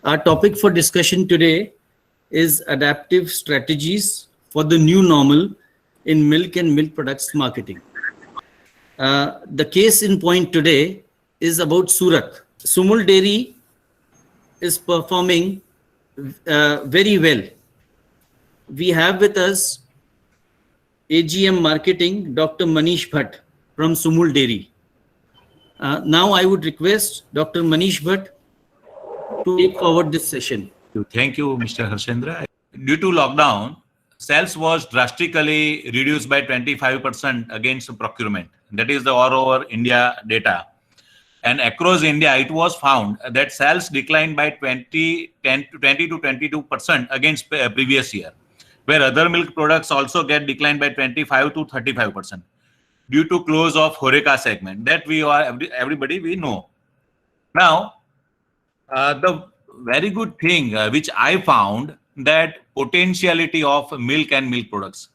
Our topic for discussion today is adaptive strategies for the new normal in milk and milk products marketing. The case in point today is about Surat. Sumul Dairy is performing very well. We have with us AGM Marketing, Dr. Manish Bhatt from Sumul Dairy. Now I would request Dr. Manish Bhatt to take forward this session. Thank you, Mr. Harshendra. Due to lockdown, sales was drastically reduced by 25% against procurement. That is the all over India data. And across India, it was found that sales declined by 20 to 22% against previous year, where other milk products also get declined by 25 to 35% due to close of Horeca segment. That everybody we know. Now, the very good thing which I found that potentiality of milk and milk products.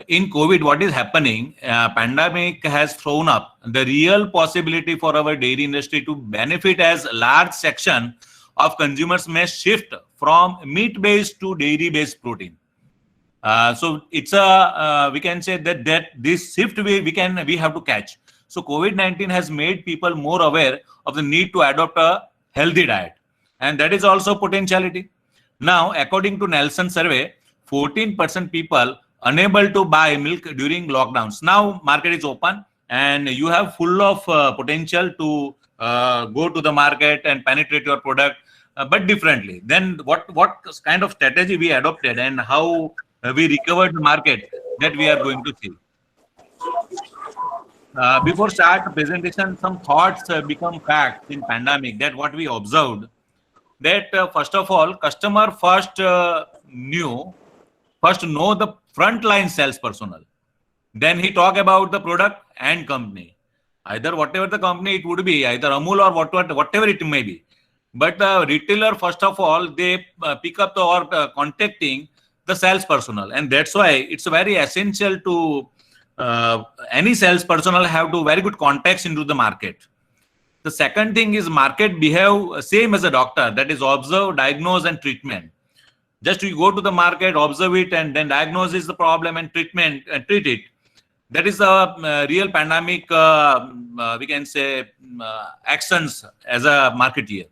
In COVID, what is happening? Pandemic has thrown up the real possibility for our dairy industry to benefit as a large section of consumers may shift from meat-based to dairy-based protein. So it's a we can say that this shift we have to catch. So COVID-19 has made people more aware of the need to adopt a healthy diet, and that is also potentiality. Now, according to Nielsen survey, 14% people unable to buy milk during lockdowns. Now market is open and you have full of potential to go to the market and penetrate your product, but differently. Then what kind of strategy we adopted and how we recovered the market, that we are going to see. Before start the presentation, some thoughts become facts in pandemic. That what we observed, that first of all, customer first know the frontline sales personnel. Then he talk about the product and company. Either whatever the company it would be, either Amul or whatever it may be. But the retailer, first of all, they pick up or contacting the sales personnel. And that's why it's very essential to any sales personnel have to very good contacts into the market. The second thing is market behave same as a doctor, that is observe, diagnose and treatment. Just you go to the market, observe it, and then diagnose is the problem and treatment and treat it. That is the real pandemic, we can say, actions as a marketeer.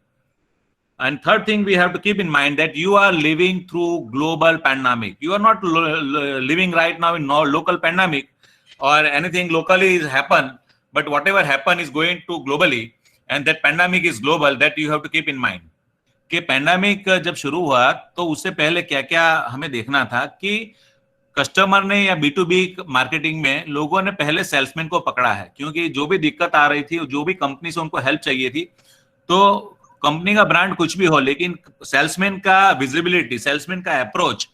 And third thing we have to keep in mind that you are living through global pandemic. You are not living right now in local pandemic or anything locally is happen, but whatever happen is going to globally, and that pandemic is global. That you have to keep in mind. कि pandemic जब शुरू हुआ तो उससे पहले क्या क्या हमें देखना था कि कस्टमर ने या B2B मार्केटिंग में लोगों ने पहले सेल्समैन को पकड़ा है, क्योंकि जो भी दिक्कत आ रही थी, जो भी कंपनी से उनको हेल्प चाहिए थी, तो कंपनी का ब्रांड कुछ भी हो, लेकिन सेल्समैन का विजिबिलिटी, सेल्समैन का अप्रोच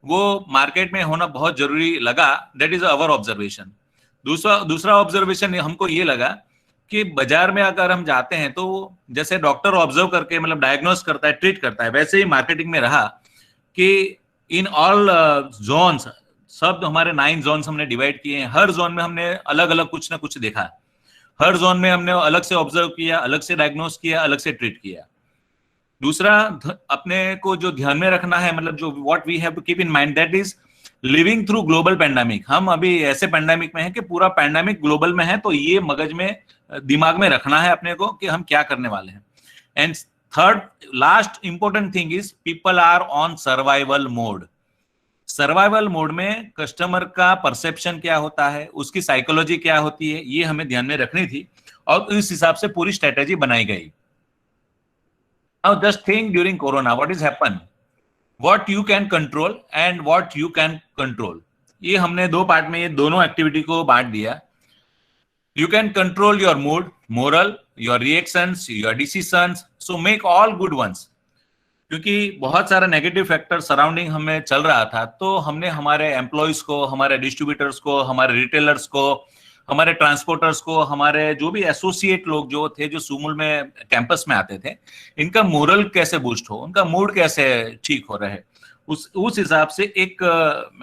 वो मार्केट में होना बहुत जरूरी लगा. That is our observation. दूसरा ऑब्जर्वेशन हमको ये लगा कि बाजार में अगर हम जाते हैं तो जैसे डॉक्टर ऑब्जर्व करके मतलब डायग्नोस करता है, ट्रीट करता है, वैसे ही मार्केटिंग में रहा कि इन ऑल जोन्स, सब हमारे 9 जोन्स हमने डिवाइड किए हैं. हर जोन में हमने अलग अलग कुछ ना कुछ देखा. हर जोन में हमने अलग से ऑब्जर्व किया, अलग से डायग्नोस किया, अलग से ट्रीट किया. दूसरा अपने को जो ध्यान में रखना है, मतलब जो what we have to keep in mind, that is living through global pandemic. हम अभी ऐसे पैंडेमिक में हैं कि पूरा पैंडेमिक ग्लोबल में है, तो ये मगज में दिमाग में रखना है अपने को कि हम क्या करने वाले हैं. And third last important thing is people are on survival mode. Survival mode में कस्टमर का परसेप्शन क्या होता है, उसकी साइकोलॉजी क्या होती है, ये हमें ध्यान में रखनी थी और इस हिसाब से पूरी स्ट्रेटेजी बनाई गई. Now just think during Corona, what is happened? What you can control and what you can control. ये हमने दो पार्ट में ये दोनों एक्टिविटी को बांट दिया. You can control your mood, moral, your reactions, your decisions. So make all good ones. क्योंकि बहुत सारा नेगेटिव फैक्टर सराउंडिंग हमें चल रहा था, तो हमने हमारे एम्प्लॉयज को, हमारे डिस्ट्रीब्यूटर्स को, हमारे रिटेलर्स को, हमारे ट्रांसपोर्टर्स को, हमारे जो भी एसोसिएट लोग जो थे जो सुमुल में कैंपस में आते थे, इनका मोरल कैसे बूस्ट हो, उनका मूड कैसे ठीक हो रहे, उस हिसाब से एक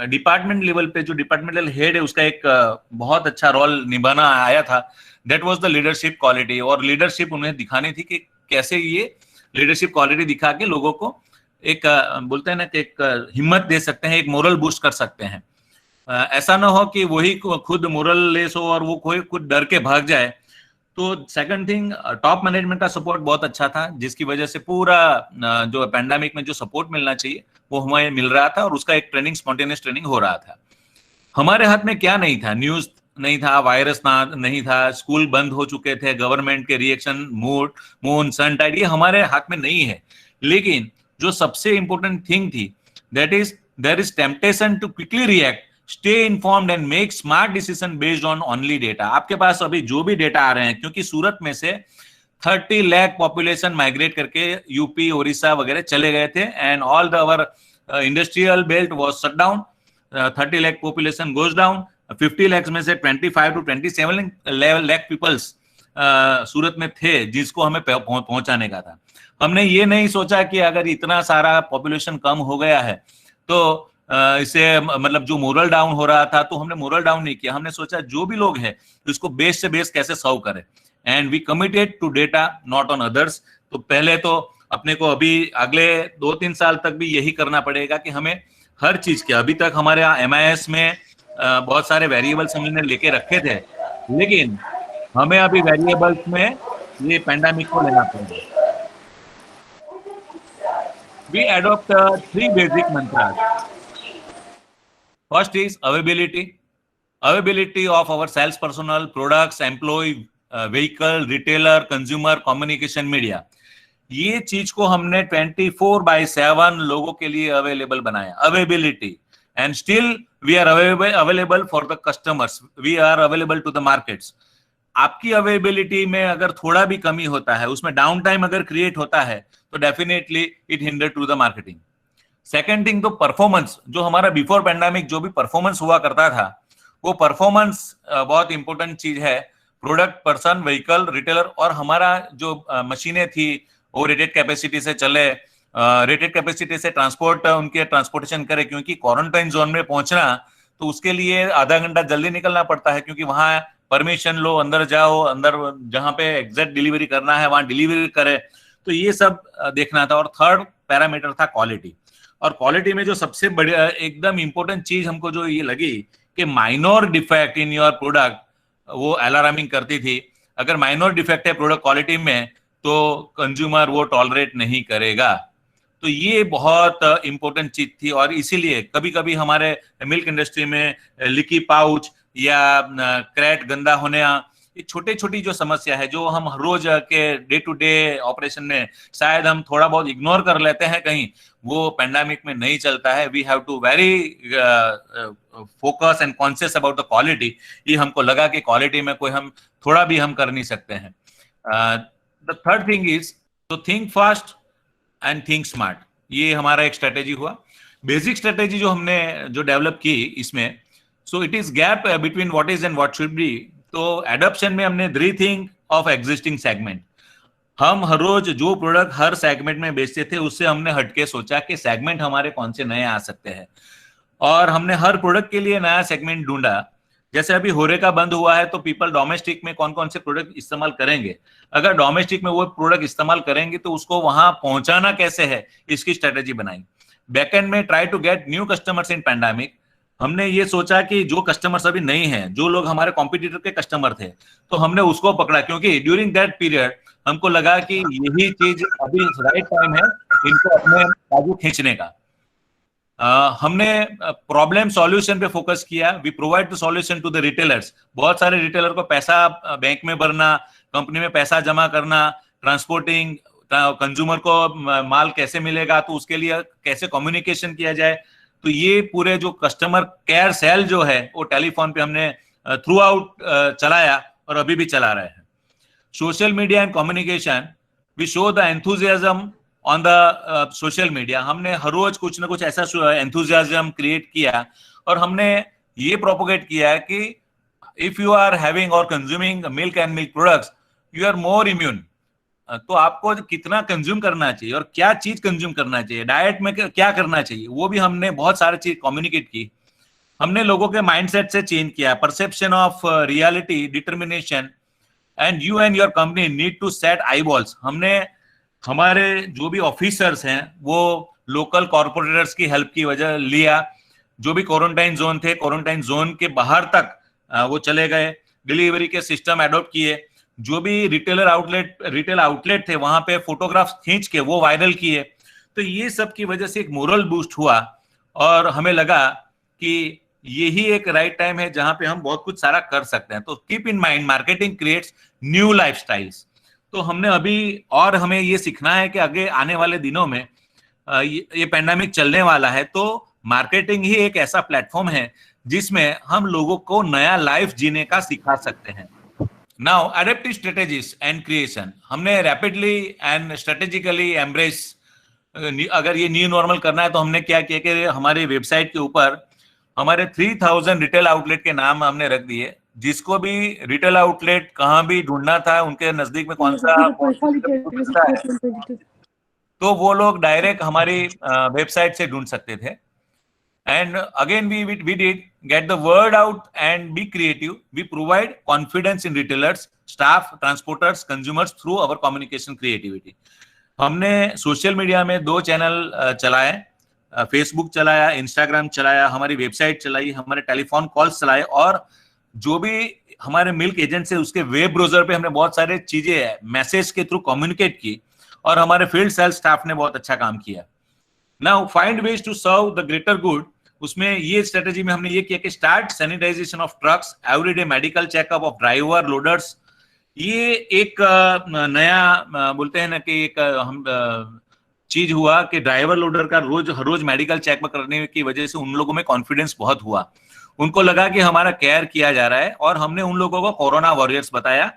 डिपार्टमेंट लेवल पे जो डिपार्टमेंटल हेड है उसका एक बहुत अच्छा रोल निभाना आया था. That was the leadership quality. और लीडरशिप उन्हें दिखानी थी कि कैसे ये लीडरशिप क्वालिटी दिखा के लोगों को एक बोलते हैं ना कि एक हिम्मत दे सकते हैं, एक मोरल बूस्ट कर सकते हैं। ऐसा ना हो कि वही खुद मोरल लेस हो और वो कोई खुद डर के भाग जाए। तो सेकंड थिंग, टॉप मैनेजमेंट का सपोर्ट बहुत अच्छा था, जिसकी वजह से पूरा जो पैंडेमिक में जो सपोर्ट मिलना चाहिए वो हमें मिल रहा था, और उसका एक ट्रेनिंग, स्पॉन्टेनियस ट्रेनिंग हो रहा था। हमारे हाथ में क्या नहीं था? न्यूज नहीं था, वायरस नहीं था, स्कूल बंद हो चुके थे, गवर्नमेंट के रिएक्शन, मून सन टाइड, ये हमारे हाथ में नहीं है। लेकिन जो सबसे इंपॉर्टेंट थिंग थी, that is there is temptation to quickly react, stay informed and make smart decision based on only data. आपके पास अभी जो भी डेटा आ रहे हैं, क्योंकि सूरत में से 30 लाख पॉपुलेशन माइग्रेट करके यूपी, उड़ीसा वगैरह चले गए थे, and all the our industrial belt was shut down. 30 lakh population goes down, 50 lakhs में से 25 to 27 lakh पीपल्स सूरत में थे जिसको हमें पहुंचाने का था। हमने ये नहीं सोचा कि अगर इतना सारा पॉपुलेशन कम हो गया है तो इससे मतलब जो मोरल डाउन हो रहा था, तो हमने मोरल डाउन नहीं किया। हमने सोचा जो भी लोग हैं उसको बेस से बेस कैसे सर्व करें, and we committed to data not on others. तो पहले तो अपने को अभी अगले 2-3 साल तक भी यही करना पड़ेगा कि हमें हर चीज के, अभी तक हमारे यहाँ MIS में बहुत सारे वेरिएबल्स हमने लेके रखे थे, लेकिन हमें अभी वेरिएबल्स में ये पैंडेमिक को लेना पड़ेगा। We adopt 3 basic mantras. First is availability of our sales personnel, products, employee, vehicle, retailer, consumer, communication, media. ये चीज को हमने 24/7 लोगों के लिए अवेलेबल बनाया, availability, and still we are available for the customers, we are available to the markets. आपकी availability में अगर थोड़ा भी कमी होता है, उसमें डाउन टाइम अगर क्रिएट होता है, तो definitely it hinder to the marketing. Second thing, तो परफॉर्मेंस, जो हमारा बिफोर पैंडेमिक जो भी परफॉर्मेंस हुआ करता था, वो परफॉर्मेंस बहुत इंपॉर्टेंट चीज है। प्रोडक्ट, पर्सन, व्हीकल, रिटेलर, और हमारा जो मशीनें थी वो रेटेड कैपेसिटी से चले, रेटेड कैपेसिटी से ट्रांसपोर्ट, उनके ट्रांसपोर्टेशन करे, क्योंकि क्वारंटाइन जोन में पहुंचना तो उसके लिए आधा घंटा जल्दी निकलना पड़ता है, क्योंकि वहां परमिशन लो, अंदर जाओ, अंदर जहां पे एग्जैक्ट डिलीवरी करना है वहां डिलीवरी करे। तो ये सब देखना था। और थर्ड पैरामीटर था क्वालिटी। और क्वालिटी में जो सबसे बढ़िया एकदम इंपॉर्टेंट चीज हमको जो ये लगी कि minor defect in your product, वो अलार्मिंग करती थी। अगर माइनर डिफेक्ट है प्रोडक्ट क्वालिटी में, तो कंज्यूमर वो टॉलरेट नहीं करेगा। तो ये बहुत इंपॉर्टेंट चीज थी, और इसीलिए कभी कभी हमारे मिल्क इंडस्ट्री में लीकी पाउच या क्रैट गंदा होने, ये छोटे छोटी जो समस्या है, जो हम रोज के डे टू डे ऑपरेशन में शायद हम थोड़ा बहुत इग्नोर कर लेते हैं कहीं, वो पैंडेमिक में नहीं चलता है। We have to very focus and conscious about the quality. ये हमको लगा कि क्वालिटी में कोई हम थोड़ा भी हम कर नहीं सकते हैं। द थर्ड थिंग इज तो think fast and think smart. ये हमारा एक स्ट्रेटेजी हुआ, बेसिक स्ट्रेटेजी जो हमने जो डेवलप की इसमें। So it is gap between what is and what should be. तो एडॉप्शन में हमने रीथिंक ऑफ एग्जिस्टिंग सेगमेंट। हम हर रोज जो प्रोडक्ट हर सेगमेंट में बेचते थे, उससे हमने हटके सोचा कि सेगमेंट हमारे कौन से नए आ सकते हैं, और हमने हर प्रोडक्ट के लिए नया सेगमेंट ढूंढा। जैसे अभी होरेका बंद हुआ है, तो पीपल डोमेस्टिक में कौन कौन से प्रोडक्ट इस्तेमाल करेंगे। अगर डोमेस्टिक में वो प्रोडक्ट इस्तेमाल करेंगे तो उसको वहां पहुंचाना कैसे है, इसकी स्ट्रेटेजी बनाई। बैकएंड में try to get new customers in pandemic. हमने ये सोचा कि जो कस्टमर्स अभी नहीं है, जो लोग हमारे कॉम्पिटिटर के कस्टमर थे, तो हमने उसको पकड़ा, क्योंकि ड्यूरिंग दैट पीरियड हमको लगा कि यही चीज अभी राइट टाइम है इनको अपने बाजू खींचने का। हमने प्रॉब्लम सॉल्यूशन पे फोकस किया। We provide the solution to the retailers. बहुत सारे रिटेलर को पैसा बैंक में भरना, कंपनी में पैसा जमा करना, ट्रांसपोर्टिंग, कंज्यूमर को माल कैसे मिलेगा, तो उसके लिए कैसे कम्युनिकेशन किया जाए। तो ये पूरे जो कस्टमर केयर सेल जो है, वो टेलीफोन पे हमने थ्रू आउट चलाया, और अभी भी चला रहे हैं। Social media and communication, we show the enthusiasm on the social media. हमने हर रोज कुछ ना कुछ ऐसा एंथुजियाज्म क्रिएट किया, और हमने ये प्रोपोगेट किया है कि इफ यू आर हैविंग और consuming milk and milk products, you are more immune. तो आपको कितना कंज्यूम करना चाहिए और क्या चीज कंज्यूम करना चाहिए, डाइट में क्या करना चाहिए, वो भी हमने बहुत सारी चीज कम्युनिकेट की। हमने लोगों के माइंडसेट से चेंज किया, perception of reality, determination, and you and your company need to set eyeballs. हमने हमारे जो भी ऑफिसर्स हैं वो लोकल कॉर्पोरेटर्स की हेल्प की वजह लिया, जो भी क्वारंटाइन जोन थे क्वारंटाइन जोन के बाहर तक वो चले गए, डिलीवरी के सिस्टम एडॉप्ट किए, जो भी रिटेल आउटलेट थे वहां पे फोटोग्राफ्स खींच के वो वायरल किए। तो ये सब की वजह से एक मोरल बूस्ट हुआ और हमें लगा कि यही एक राइट टाइम है जहां पे हम बहुत कुछ सारा कर सकते हैं। तो keep in mind, marketing creates new lifestyles. तो हमने अभी और हमें ये सीखना है कि आगे आने वाले दिनों में ये पेंडेमिक चलने वाला है, तो मार्केटिंग ही एक ऐसा प्लेटफॉर्म है जिसमें हम लोगों को नया लाइफ जीने का सिखा सकते हैं। Now adaptive strategies and creation, हमने रैपिडली एंड स्ट्रेटेजिकली एम्ब्रेस, अगर ये न्यू नॉर्मल करना है तो हमने क्या किया कि हमारी वेबसाइट के ऊपर हमारे 3000 रिटेल आउटलेट के नाम हमने रख दिए। जिसको भी रिटेल आउटलेट कहाँ भी ढूंढना था, उनके नजदीक में कौन सा है, तो वो लोग डायरेक्ट हमारी वेबसाइट से ढूंढ सकते थे। And again we did get the word out and be creative. We provide confidence in retailers, staff, transporters, consumers through our communication creativity. हमने सोशल मीडिया में 2 चैनल चलाए, फेसबुक चलाया, इंस्टाग्राम चलाया, हमारी वेबसाइट चलाई, हमारे टेलीफोन कॉल्स चलाए, और जो भी हमारे मिल्क एजेंट है उसके वेब ब्राउजर पे हमने बहुत सारे चीजें मैसेज के थ्रू कम्युनिकेट की, और हमारे फील्ड सेल्स स्टाफ ने बहुत अच्छा काम किया। Now find ways to serve the greater good, उसमें ये स्ट्रेटेजी में हमने ये किया कि start sanitization of trucks, everyday medical checkup of driver loaders. ये एक नया बोलते हैं ना कि एक हम चीज हुआ कि ड्राइवर लोडर का हर रोज मेडिकल चेकअप करने की वजह से उन लोगों में कॉन्फिडेंस बहुत हुआ, उनको लगा कि हमारा केयर किया जा रहा है, और हमने उन लोगों को कोरोना वॉरियर्स बताया,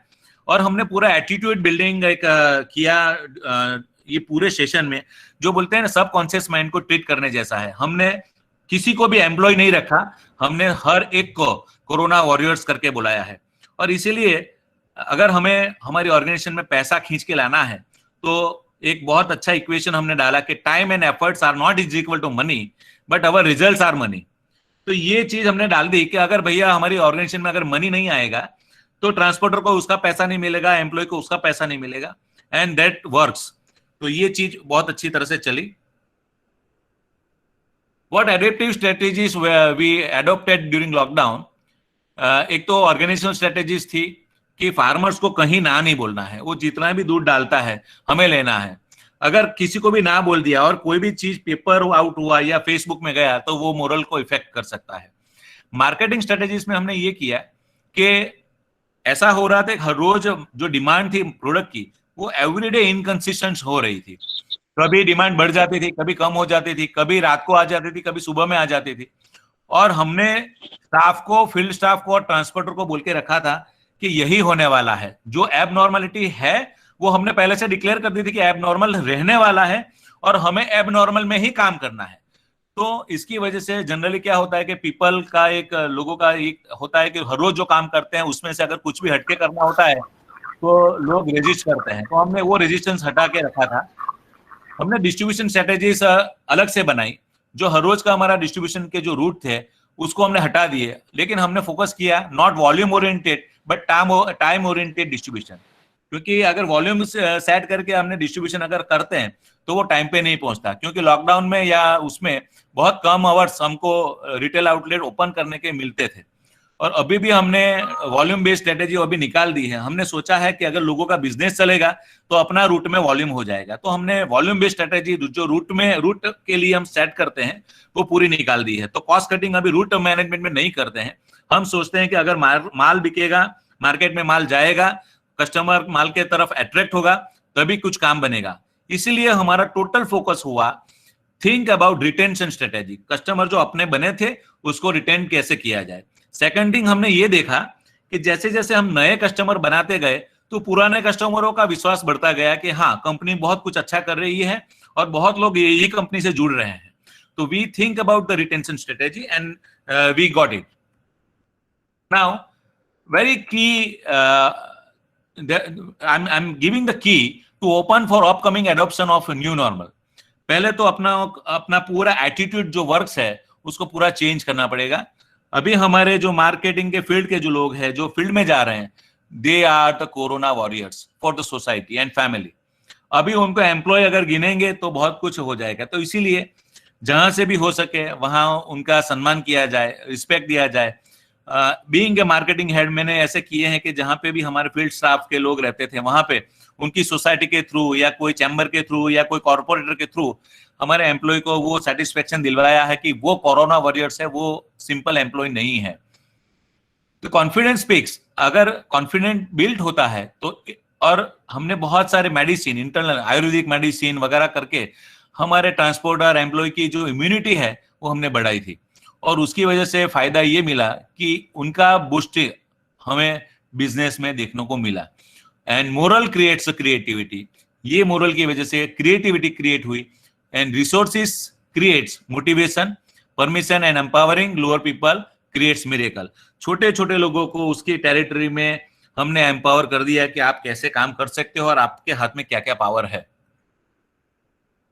और हमने पूरा एटीट्यूड बिल्डिंग एक किया ये पूरे सेशन में, जो बोलते हैं ना सब कॉन्शियस माइंड को ट्रीट करने जैसा है। हमने किसी को भी एम्प्लॉय नहीं रखा, हमने हर एक को कोरोना वॉरियर्स करके बुलाया है। और इसीलिए अगर हमें हमारी ऑर्गेनाइजेशन में पैसा खींच के लाना है तो एक बहुत अच्छा इक्वेशन हमने डाला कि time and efforts are not is equal to money but our results are money. तो ये चीज हमने डाल दी कि अगर भैया हमारी ऑर्गेनाइजेशन में अगर मनी नहीं आएगा तो ट्रांसपोर्टर को उसका पैसा नहीं मिलेगा, एम्प्लॉय को उसका पैसा नहीं मिलेगा, एंड दैट वर्क्स। तो ये चीज बहुत अच्छी तरह से चली। What adaptive strategies we adopted during lockdown? एक तो ऑर्गेनाइजेशनल स्ट्रेटेजीज थी कि फार्मर्स को कहीं ना नहीं बोलना है, वो जितना भी दूध डालता है हमें लेना है। अगर किसी को भी ना बोल दिया और कोई भी चीज पेपर आउट हुआ या फेसबुक में गया तो वो मोरल को इफेक्ट कर सकता है। मार्केटिंग स्ट्रेटेजीज में हमने ये किया कि ऐसा हो रहा था हर रोज जो डिमांड थी प्रोडक्ट की वो एवरीडे इनकंसिस्टेंट हो रही थी, कभी डिमांड बढ़ जाती थी, कभी कम हो जाती थी, कभी रात को आ जाती थी, कभी सुबह में आ जाती थी। और हमने स्टाफ को, फील्ड स्टाफ को और ट्रांसपोर्टर को बोल के रखा था कि यही होने वाला है। जो एब नॉर्मलिटी है वो हमने पहले से डिक्लेयर कर दी थी कि एब नॉर्मल रहने वाला है और हमें एब नॉर्मल में ही काम करना है। तो इसकी वजह से जनरली क्या होता है कि पीपल का एक, लोगों का एक होता है कि हर रोज जो काम करते हैं उसमें से अगर कुछ भी हटके करना होता है तो लोग रेजिस्ट करते हैं। तो हमने वो रेजिस्टेंस हटा के रखा था। हमने डिस्ट्रीब्यूशन स्ट्रेटेजीज अलग से बनाई, जो हर रोज का हमारा डिस्ट्रीब्यूशन के जो रूट थे उसको हमने हटा दिए, लेकिन हमने फोकस किया not volume oriented but time oriented distribution. क्योंकि अगर वॉल्यूम सेट करके हमने डिस्ट्रीब्यूशन अगर करते हैं तो वो टाइम पे नहीं पहुंचता, क्योंकि लॉकडाउन में या उसमें बहुत कम आवर्स हमको रिटेल आउटलेट ओपन करने के मिलते थे। और अभी भी हमने वॉल्यूम बेस्ड स्ट्रेटेजी अभी निकाल दी है। हमने सोचा है कि अगर लोगों का बिजनेस चलेगा तो अपना रूट में वॉल्यूम हो जाएगा, तो हमने वॉल्यूम बेस्ड स्ट्रेटेजी जो रूट के लिए हम सेट करते हैं वो पूरी निकाल दी है। तो कॉस्ट कटिंग अभी रूट मैनेजमेंट में नहीं करते हैं। हम सोचते हैं कि अगर माल बिकेगा, मार्केट में माल जाएगा, कस्टमर माल के तरफ अट्रैक्ट होगा, तभी कुछ काम बनेगा। इसीलिए हमारा टोटल फोकस हुआ think about retention strategy. Customer जो अपने बने थे उसको रिटेन कैसे किया जाए। सेकंड थिंग हमने ये देखा कि जैसे जैसे हम नए कस्टमर बनाते गए तो पुराने कस्टमरों का विश्वास बढ़ता गया कि हाँ कंपनी बहुत कुछ अच्छा कर रही है और बहुत लोग यही कंपनी से जुड़ रहे हैं। तो we think about the retention strategy and we got it. Now very key I am giving the key to open for upcoming adoption of new normal. पहले तो अपना पूरा एटीट्यूड जो वर्क्स है उसको पूरा चेंज करना पड़ेगा। अभी हमारे जो मार्केटिंग के फील्ड के जो लोग हैं, जो फील्ड में जा रहे हैं, they are the corona warriors for the society and family. अभी उनको एम्प्लॉय अगर गिनेंगे तो बहुत कुछ हो जाएगा। तो इसीलिए जहां से भी हो सके वहां उनका सम्मान किया जाए, रिस्पेक्ट दिया जाए। बीइंग ए मार्केटिंग हेड, मैंने ऐसे किए हैं कि जहां पे भी हमारे फील्ड स्टाफ के लोग रहते थे वहां पे उनकी सोसाइटी के थ्रू या कोई चैम्बर के थ्रू या कोई कॉर्पोरेटर के थ्रू हमारे एम्प्लॉय को वो सेटिस्फेक्शन दिलवाया है कि वो कोरोना वॉरियर्स है, वो सिंपल एम्प्लॉय नहीं है। तो कॉन्फिडेंस स्पीक्स, अगर कॉन्फिडेंट बिल्ड होता है तो, और हमने बहुत सारे मेडिसिन, इंटरनल आयुर्वेदिक मेडिसिन वगैरह करके हमारे ट्रांसपोर्टर एम्प्लॉय की जो इम्यूनिटी है वो हमने बढ़ाई थी, और उसकी वजह से फायदा ये मिला कि उनका बूस्ट हमें बिजनेस में देखने को मिला। एंड मोरल क्रिएट्स क्रिएटिविटी, ये मोरल की वजह से क्रिएटिविटी क्रिएट हुई। And resources creates motivation, permission and empowering lower people creates miracle. छोटे छोटे लोगों को उसकी टेरिटरी में हमने एम्पावर कर दिया कि आप कैसे काम कर सकते हो और आपके हाथ में क्या क्या पावर है।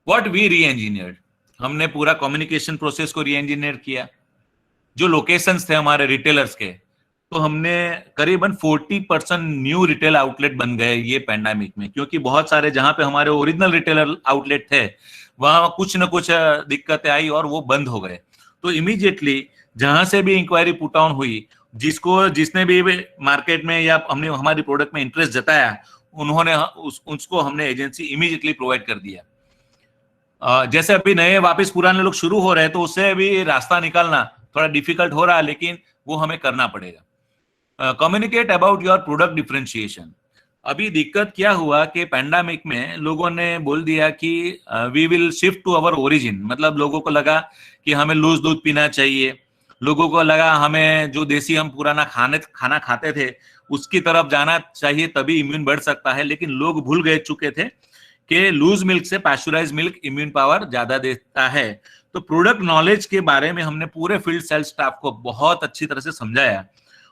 व्हाट वी री इंजीनियर्ड, हमने पूरा कम्युनिकेशन प्रोसेस को री इंजीनियर किया। जो लोकेशंस थे हमारे रिटेलर्स के, तो हमने करीबन 40% न्यू रिटेल आउटलेट बन गए ये पैंडेमिक में, क्योंकि बहुत सारे जहां पे हमारे ओरिजिनल रिटेलर आउटलेट थे वहां कुछ ना कुछ दिक्कतें आई और वो बंद हो गए। तो इमीडिएटली जहां से भी इंक्वायरी पुट ऑन हुई, जिसने भी मार्केट में या हमने हमारी प्रोडक्ट में इंटरेस्ट जताया, उन्होंने उसको हमने एजेंसी इमीडिएटली प्रोवाइड कर दिया। जैसे अभी नए वापस पुराने लोग शुरू हो रहे हैं तो उससे भी रास्ता निकालना थोड़ा डिफिकल्ट हो रहा है, लेकिन वो हमें करना पड़ेगा। Communicate about your product differentiation. अभी दिक्कत क्या हुआ कि पैंडेमिक में लोगों ने बोल दिया कि we will shift to our origin, मतलब लोगों को लगा कि हमें लूज दूध पीना चाहिए, लोगों को लगा हमें जो देसी हम पुराना खाना खाते थे उसकी तरफ जाना चाहिए, तभी इम्यून बढ़ सकता है। लेकिन लोग भूल गए चुके थे कि लूज मिल्क से पैस्चराइज मिल्क इम्यून पावर ज्यादा देता है। तो प्रोडक्ट नॉलेज के बारे में हमने पूरे फील्ड सेल्स स्टाफ को बहुत अच्छी तरह से समझाया,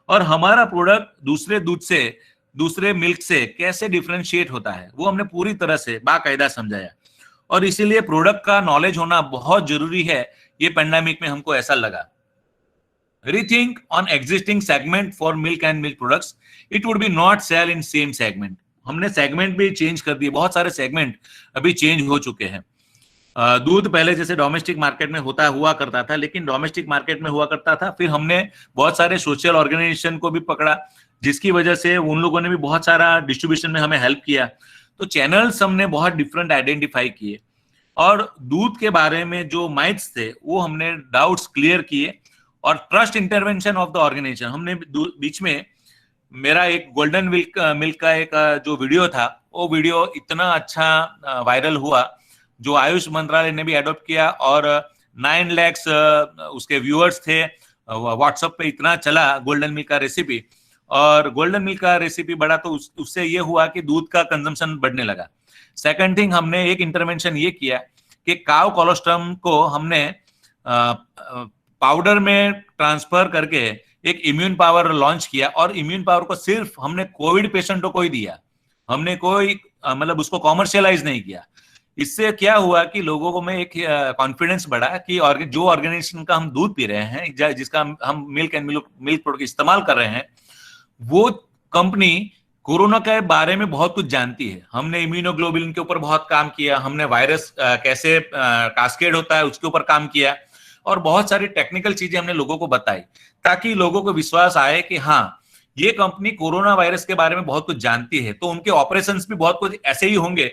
और हमारा प्रोडक्ट दूसरे दूध से, दूसरे मिल्क से कैसे डिफरेंशिएट होता है वो हमने पूरी तरह से बाकायदा समझाया। और इसीलिए प्रोडक्ट का नॉलेज होना बहुत जरूरी है, ये पेंडेमिक में हमको ऐसा लगा। Rethink on existing segment for milk and milk products. It would be not sell in same segment. हमने सेगमेंट भी चेंज कर दिए, बहुत सारे सेगमेंट अभी चेंज हो चुके हैं। दूध पहले जैसे डोमेस्टिक मार्केट में हुआ करता था, लेकिन डोमेस्टिक मार्केट में हुआ करता था, फिर हमने बहुत सारे सोशल ऑर्गेनाइजेशन को भी पकड़ा, जिसकी वजह से उन लोगों ने भी बहुत सारा डिस्ट्रीब्यूशन में हमें हेल्प किया। तो चैनल्स हमने बहुत डिफरेंट आइडेंटिफाई किए, और दूध के बारे में जो माइथ्स थे वो हमने डाउट्स क्लियर किए, और trust intervention of the organization. हमने बीच में मेरा एक गोल्डन मिल्क का एक जो वीडियो था, वो वीडियो इतना अच्छा वायरल हुआ, जो आयुष मंत्रालय ने भी एडॉप्ट किया, और 9 लाख उसके व्यूअर्स थे। व्हाट्सएप पे इतना चला गोल्डन मिल्क का रेसिपी, और गोल्डन मिल्क का रेसिपी बढ़ा तो उससे ये हुआ कि दूध का कंजम्पशन बढ़ने लगा। सेकंड थिंग, हमने एक इंटरवेंशन ये किया कि काउ कोलोस्ट्रम को हमने पाउडर में ट्रांसफर करके एक इम्यून पावर लॉन्च किया, और इम्यून पावर को सिर्फ हमने कोविड पेशेंटों को ही दिया, हमने कोई मतलब उसको कॉमर्शियलाइज नहीं किया। इससे क्या हुआ कि लोगों को में एक कॉन्फिडेंस बढ़ा कि जो ऑर्गेनाइजेशन का हम दूध पी रहे हैं, जिसका हम मिल्क एंड मिल्क प्रोडक्ट इस्तेमाल कर रहे हैं, वो कंपनी कोरोना के बारे में बहुत कुछ जानती है। हमने इम्यूनोग्लोबुलिन के ऊपर बहुत काम किया, हमने वायरस कैसे कास्केड होता है उसके ऊपर काम किया, और बहुत सारी टेक्निकल चीजें हमने लोगों को बताई, ताकि लोगों को विश्वास आए कि हाँ, ये कंपनी कोरोना वायरस के बारे में बहुत कुछ जानती है, तो उनके ऑपरेशंस भी बहुत कुछ ऐसे ही होंगे।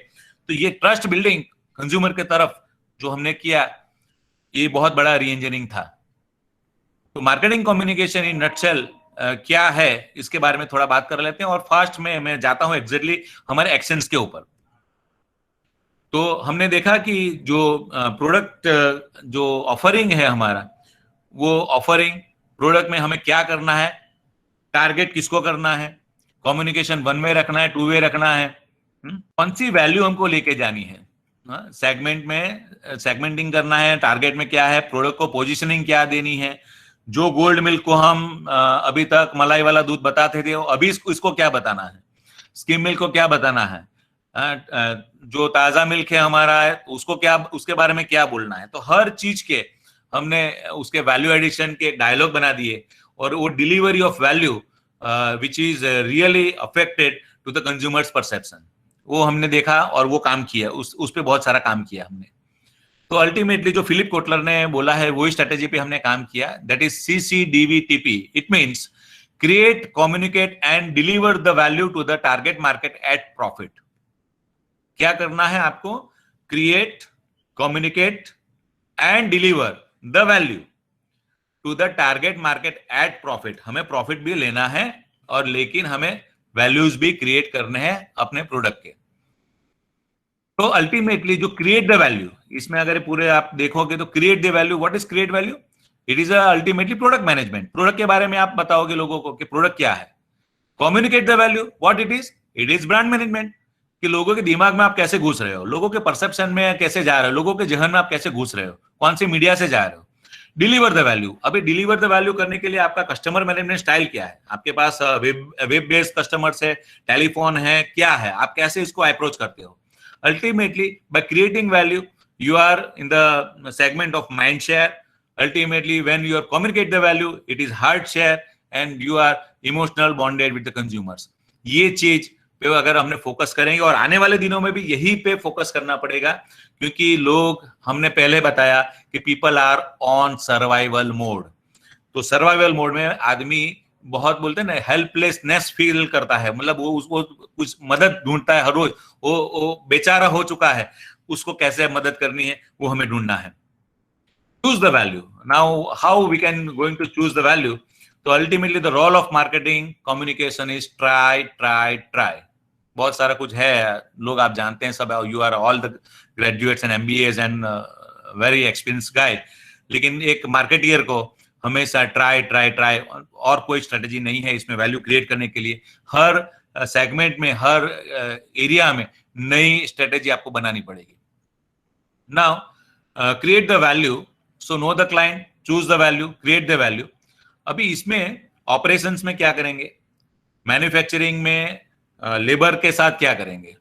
तो ये ट्रस्ट बिल्डिंग कंज्यूमर के तरफ जो हमने किया, ये बहुत बड़ा री इंजीनियरिंग था। तो मार्केटिंग कम्युनिकेशन इन नटशेल क्या है, इसके बारे में थोड़ा बात कर लेते हैं, और फास्ट में मैं जाता हूं एग्जैक्टली हमारे एक्शंस के ऊपर। तो हमने देखा कि जो प्रोडक्ट जो ऑफरिंग है हमारा, वो ऑफरिंग प्रोडक्ट में हमें क्या करना है, टारगेट किसको करना है, कम्युनिकेशन 1 वे रखना है, 2 वे रखना है, कौन सी वैल्यू हमको लेके जानी है, सेगमेंट में सेगमेंटिंग करना है, टारगेट में क्या है, प्रोडक्ट को पोजीशनिंग क्या देनी है। जो गोल्ड मिल्क को हम अभी तक मलाई वाला दूध बताते थे, अभी इसको क्या बताना है, स्किम मिल्क को क्या बताना है, जो ताजा मिल्क है हमारा है उसको क्या, उसके बारे में क्या बोलना है। तो हर चीज के हमने उसके वैल्यू एडिशन के डायलॉग बना दिए, और वो delivery of value which is really affected to the consumers perception. वो हमने देखा और वो काम किया, उस पे बहुत सारा काम किया हमने। तो अल्टीमेटली जो फिलिप कोटलर ने बोला है वही स्ट्रेटेजी पे हमने काम किया, that is CCDVTP। It means create, communicate and deliver the value to the target market at profit. क्या करना है आपको? Create, communicate and deliver the value to the target market at profit. हमें प्रॉफिट भी लेना है और लेकिन हमें वैल्यूज भी क्रिएट करने हैं अपने प्रोडक्ट के। तो अल्टीमेटली जो क्रिएट द वैल्यू, इसमें अगर पूरे आप देखोगे तो create the value, what is create value? It is ultimately product management. Product के बारे में आप बताओगे लोगों को कि प्रोडक्ट क्या है। Communicate the value, what it is brand management, कि लोगों के दिमाग में आप कैसे घुस रहे हो, लोगों के परसेप्शन में कैसे जा रहे हो, लोगों के जहन में आप कैसे घुस रहे हो, कौन सी मीडिया से जा रहे हो। डिलीवर द वैल्यू, अभी डिलीवर द वैल्यू करने के लिए आपका कस्टमर मैनेजमेंट स्टाइल क्या है, आपके पास वेब बेस्ड कस्टमर्स है, टेलीफोन है, क्या है, आप कैसे इसको अप्रोच करते हो। Ultimately, by creating value, you are in the segment of mind share. Ultimately, when you communicate the value, it is heart share and you are emotional bonded with the consumers. ये चीज पे अगर हमने focus करेंगे, और आने वाले दिनों में भी यही पे फोकस करना पड़ेगा, क्योंकि लोग, हमने पहले बताया कि people are on survival mode. तो सर्वाइवल मोड में आदमी बहुत बोलते हैं ना, हेल्पलेसनेस फील करता है, मतलब वो उसको कुछ मदद ढूंढता है हर रोज। वो बेचारा हो चुका है, उसको कैसे मदद करनी है वो हमें ढूंढना है। Choose the value. Now how we can going to choose the value? तो ultimately the role of marketing communication is try try try. बहुत सारा कुछ है, लोग आप जानते हैं सब, you are all the graduates and MBAs and very experience guide, लेकिन एक मार्केटियर को हमेशा ट्राई ट्राई ट्राई, और कोई स्ट्रेटेजी नहीं है इसमें वैल्यू क्रिएट करने के लिए। हर सेगमेंट में, हर एरिया में नई स्ट्रेटेजी आपको बनानी पड़ेगी। Now create the value, so know the client, choose the value, create the value. अभी इसमें ऑपरेशंस में क्या करेंगे, मैन्युफैक्चरिंग में लेबर के साथ क्या करेंगे,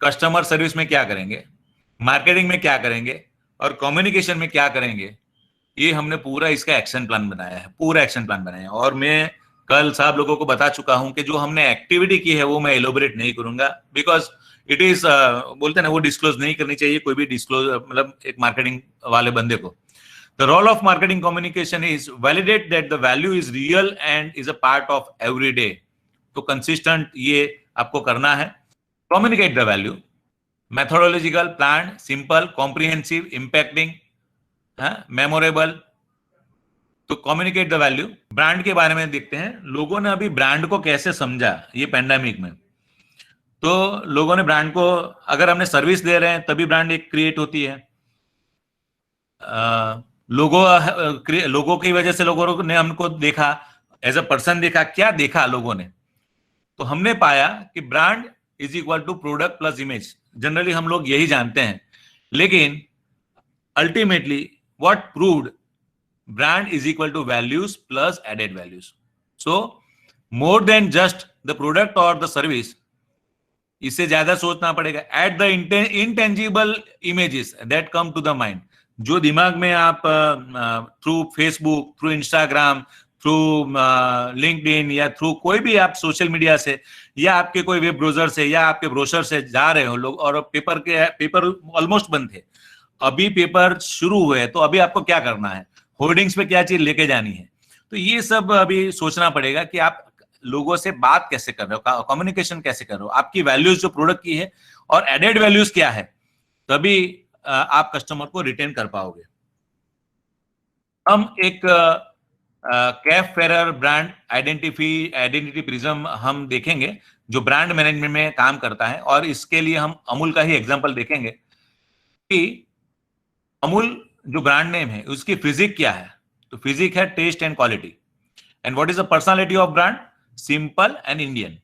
कस्टमर सर्विस में क्या करेंगे, मार्केटिंग में क्या करेंगे, और कम्युनिकेशन में क्या करेंगे, ये हमने पूरा इसका एक्शन प्लान बनाया है, पूरा एक्शन प्लान बनाया है। और मैं कल सब लोगों को बता चुका हूं कि जो हमने एक्टिविटी की है वो मैं एलोबरेट नहीं करूंगा, बिकॉज इट इज बोलते हैं ना, वो डिस्क्लोज नहीं करनी चाहिए कोई भी डिस्क्लोज, मतलब एक मार्केटिंग वाले बंदे को। The role of marketing communication is validate that the value is real and is a part of every day. तो कंसिस्टेंट ये आपको करना है। Communicate the value, methodological, plan, simple, comprehensive, impacting, memorable. तो कम्युनिकेट द वैल्यू। ब्रांड के बारे में देखते हैं, लोगों ने अभी ब्रांड को कैसे समझा ये पैंडेमिक में। तो लोगों ने ब्रांड को, अगर हमने सर्विस दे रहे हैं तभी ब्रांड एक क्रिएट होती है। लोगों की वजह से लोगों ने हमको देखा, एज अ पर्सन देखा, क्या देखा लोगों ने, तो हमने पाया कि brand is equal to product plus image. Generally हम लोग यही जानते हैं, लेकिन ultimately what proved, brand is equal to values plus added values. So more than just the product or the service, इससे ज्यादा सोचना पड़ेगा। Add the intangible images that come to the mind, जो दिमाग में आप through Facebook, through Instagram, through LinkedIn या through कोई भी आप सोशल मीडिया से, या आपके कोई वेब ब्राउजर से, या आपके ब्रोशर से जा रहे हो लोग, और पेपर ऑलमोस्ट बंद थे, अभी पेपर शुरू हुए, तो अभी आपको क्या करना है, होर्डिंग्स पे क्या चीज लेके जानी है। तो ये सब अभी सोचना पड़ेगा कि आप लोगों से बात कैसे कर रहे हो, कम्युनिकेशन कैसे कर रहे हो, आपकी वैल्यूज जो प्रोडक्ट की है और एडेड वैल्यूज क्या है, तभी आप कस्टमर को रिटेन कर पाओगे। हम एक Kaif Ferrer brand identity prism हम देखेंगे, जो ब्रांड मैनेजमेंट में काम करता है, और इसके लिए हम अमूल का ही एग्जांपल देखेंगे कि अमूल जो ब्रांड नेम है उसकी फिजिक क्या है। तो फिजिक है taste and quality. And what is the personality of brand? Simple and Indian.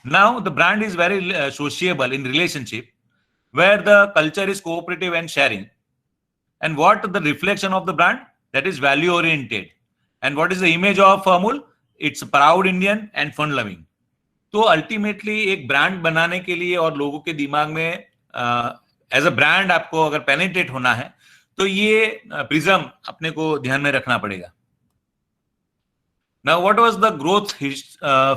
Now the brand is very sociable in relationship, where the culture is cooperative and sharing. And what the reflection of the brand? That is value oriented. And what is the image of Amul? It's proud Indian and fun loving. तो ultimately एक brand बनाने के लिए और लोगों के दिमाग में एज अ ब्रांड आपको अगर पेनिट्रेट होना है, तो ये प्रिज्म अपने को ध्यान में रखना पड़ेगा। Now what was the growth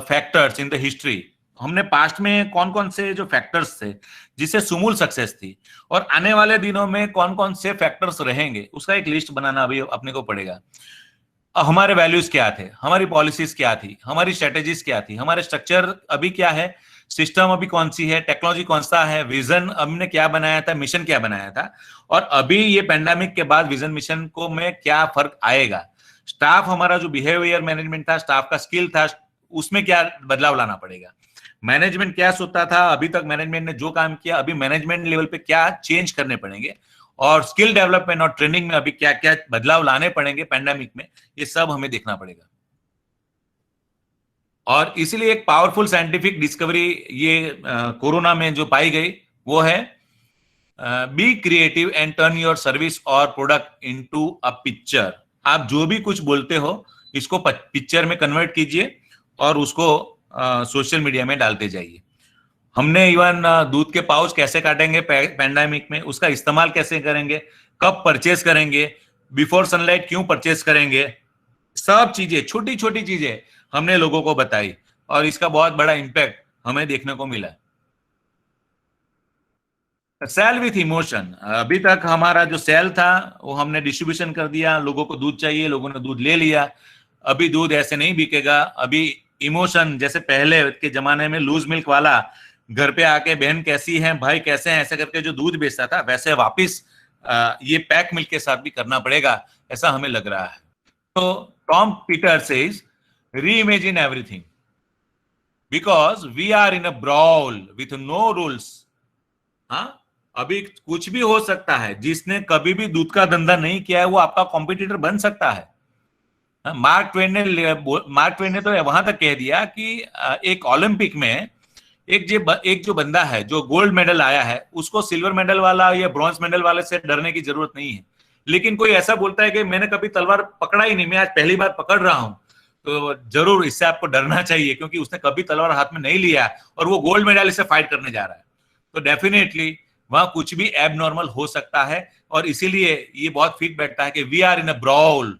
factors in the history हमने पास्ट में कौन कौन से जो फैक्टर्स थे जिससे सुमूल सक्सेस थी, और आने वाले दिनों में कौन कौन से फैक्टर्स रहेंगे, उसका एक लिस्ट बनाना अभी अपने को पड़ेगा। हमारे वैल्यूज क्या थे, हमारी पॉलिसीज क्या थी, हमारी स्ट्रेटेजीज क्या थी, हमारे स्ट्रक्चर अभी क्या है, सिस्टम अभी कौन सी है, टेक्नोलॉजी कौन सा है, विजन हमने क्या बनाया था, मिशन क्या बनाया था, और अभी ये पेंडेमिक के बाद विजन मिशन को में क्या फर्क आएगा, स्टाफ हमारा जो बिहेवियर मैनेजमेंट था, स्टाफ का स्किल था, उसमें क्या बदलाव लाना पड़ेगा, मैनेजमेंट क्या सोचता था, अभी तक मैनेजमेंट ने जो काम किया, अभी मैनेजमेंट लेवल पे क्या चेंज करने पड़ेंगे, और स्किल डेवलपमेंट और ट्रेनिंग में अभी क्या क्या बदलाव लाने पड़ेंगे पेंडेमिक में, ये सब हमें देखना पड़ेगा। और इसीलिए एक पावरफुल साइंटिफिक डिस्कवरी ये कोरोना में जो पाई गई वो है, be creative and turn your service और प्रोडक्ट इनटू अ पिक्चर। आप जो भी कुछ बोलते हो इसको पिक्चर में कन्वर्ट कीजिए और उसको सोशल मीडिया में डालते जाइए। हमने इवन दूध के पाउच कैसे काटेंगे पैंडेमिक में, उसका इस्तेमाल कैसे करेंगे, कब परचेस करेंगे, बिफोर सनलाइट क्यों परचेस करेंगे, सब चीजें, छोटी छोटी चीजें हमने लोगों को बताई और इसका बहुत बड़ा इंपैक्ट हमें देखने को मिला। सेल विथ इमोशन, अभी तक हमारा जो सेल था वो हमने डिस्ट्रीब्यूशन कर दिया, लोगों को दूध चाहिए, लोगों ने दूध ले लिया। अभी दूध ऐसे नहीं बिकेगा, अभी इमोशन, जैसे पहले के जमाने में लूज मिल्क वाला घर पे आके बहन कैसी है, भाई कैसे हैं, ऐसे करके जो दूध बेचता था, वैसे वापिस ये पैक मिल्क के साथ भी करना पड़ेगा, ऐसा हमें लग रहा है। तो Tom Peter says reimagine everything because we are in a brawl with no rules. हाँ, अभी कुछ भी हो सकता है, जिसने कभी भी दूध का धंधा नहीं किया है वो आपका कॉम्पिटिटर बन सकता है। मार्क ट्वेन ने तो वहां तक कह दिया कि एक ओलंपिक में एक जो बंदा है जो गोल्ड मेडल आया है, उसको सिल्वर मेडल वाला या ब्रॉन्ज मेडल वाले से डरने की जरूरत नहीं है। लेकिन कोई ऐसा बोलता है कि मैंने कभी तलवार पकड़ा ही नहीं, मैं आज पहली बार पकड़ रहा हूं, तो जरूर इससे आपको डरना चाहिए, क्योंकि उसने कभी तलवार हाथ में नहीं लिया और वो गोल्ड मेडल से फाइट करने जा रहा है। तो डेफिनेटली वहां कुछ भी एबनॉर्मल हो सकता है, और इसीलिए ये बहुत फिट बैठता है कि we are in a brawl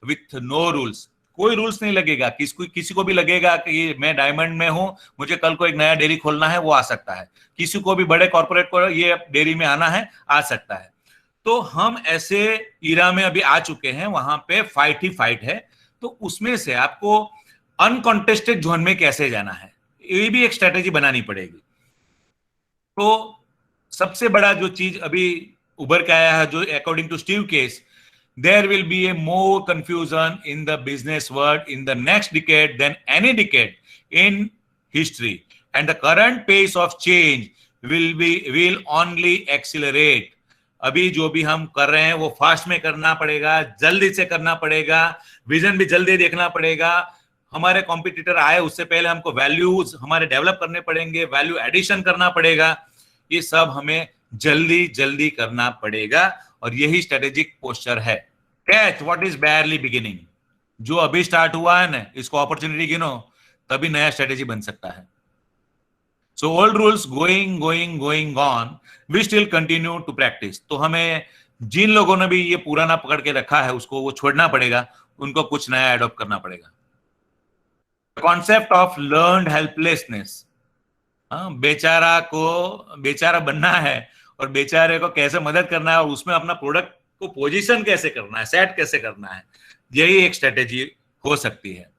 with no rules. कोई रूल्स नहीं लगेगा, किसी को भी लगेगा कि मैं डायमंड में हूं, मुझे कल को एक नया डेयरी खोलना है, वो आ सकता है। किसी को भी बड़े कॉर्पोरेट को ये डेयरी में आना है, आ सकता है। तो हम ऐसे इरा में अभी आ चुके हैं, वहां पे फाइट ही फाइट है। तो उसमें से आपको अनकॉन्टेस्टेड जोन में कैसे जाना है, ये भी एक स्ट्रेटेजी बनानी पड़ेगी। तो सबसे बड़ा जो चीज अभी उभर के आया है, जो according to Steve Case, there will be a more confusion in the business world in the next decade than any decade in history, and the current pace of change will only accelerate. अभी जो भी हम कर रहे हैं वो fast में करना पड़ेगा, जल्दी से करना पड़ेगा, विजन भी जल्दी देखना पड़ेगा। हमारे कॉम्पिटिटर आए उससे पहले हमको वैल्यूज हमारे डेवलप करने पड़ेंगे, वैल्यू एडिशन करना पड़ेगा, ये सब हमें जल्दी जल्दी करना पड़ेगा, और यही स्ट्रेटेजिक पोस्चर है। कैच व्हाट इज बैरली बिगिनिंग, जो अभी स्टार्ट हुआ है ना, इसको अपॉर्चुनिटी गिनो, तभी नया स्ट्रेटेजी बन सकता है। So old rules going on, we still continue to practice. तो हमें जिन लोगों ने भी ये पुराना पकड़ के रखा है उसको वो छोड़ना पड़ेगा, उनको कुछ नया एडॉप्ट करना पड़ेगा। कॉन्सेप्ट ऑफ लर्न्ड हेल्पलेसनेस, बेचारा बनना है और बेचारे को कैसे मदद करना है, और उसमें अपना प्रोडक्ट को पोजीशन कैसे करना है, सेट कैसे करना है, यही एक स्ट्रेटेजी हो सकती है।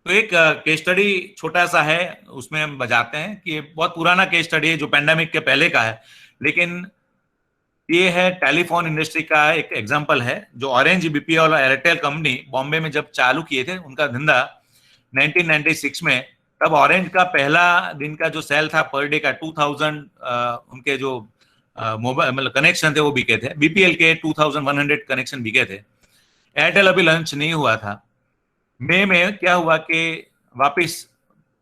तो एक केस स्टडी छोटा सा है, उसमें हम बजाते हैं कि बहुत पुराना केस स्टडी है जो पेंडेमिक के पहले का है, लेकिन ये है टेलीफोन इंडस्ट्री का एक एग्जांपल है, जो ऑरेंज, बीपीएल और एयरटेल कंपनी बॉम्बे में जब चालू किए थे उनका धंधा 1996 में, तब ऑरेंज का पहला दिन का जो सेल था पर डे का 2000 उनके जो मोबाइल मतलब कनेक्शन थे वो बिके थे, बीपीएल के 2100 कनेक्शन बिके थे। एयरटेल अभी लॉन्च नहीं हुआ था। मई में क्या हुआ कि वापस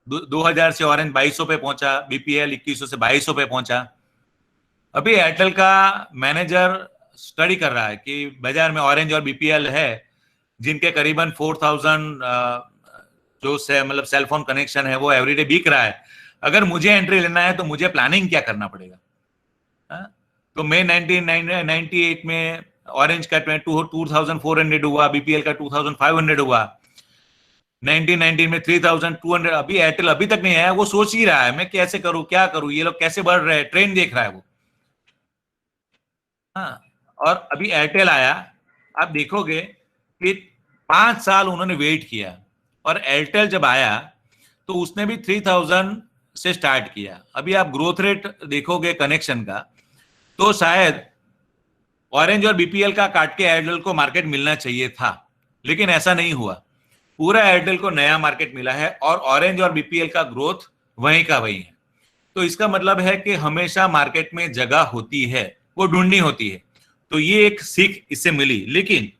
2000 से ऑरेंज 2200 पे पहुंचा, बीपीएल 2100 से 2200 पे पहुंचा। अभी एयरटेल का मैनेजर स्टडी कर रहा है कि बाजार में ऑरेंज और बीपीएल है जिनके करीबन 4000 जो मतलब सेलफोन कनेक्शन है वो एवरीडे बिक रहा है। अगर मुझे एंट्री लेना है तो मुझे प्लानिंग क्या करना पड़ेगा। तो मई 1998 में ऑरेंज का 2400 हुआ, बीपीएल का 2500 हुआ। 1919 में 3200, अभी एयरटेल अभी तक नहीं आया, वो सोच ही रहा है मैं कैसे करूं, क्या करूं, ये लोग कैसे बढ़ रहे हैं, ट्रेन देख रहा है वो। हाँ, और अभी एयरटेल आया, आप देखोगे कि 5 साल उन्होंने वेट किया, और एयरटेल जब आया तो उसने भी 3000 से स्टार्ट किया। अभी आप ग्रोथ रेट देखोगे कनेक्शन का, तो शायद ऑरेंज और बीपीएल का काट के एयरटेल को मार्केट मिलना चाहिए था, लेकिन ऐसा नहीं हुआ। पूरा एयरटेल को नया मार्केट मिला है, और ऑरेंज और बीपीएल का ग्रोथ वहीं का वहीं है। तो इसका मतलब है कि हमेशा मार्केट में जगह होती है, वो ढूंढनी होती है। तो ये एक सीख इससे मिली, लेकिन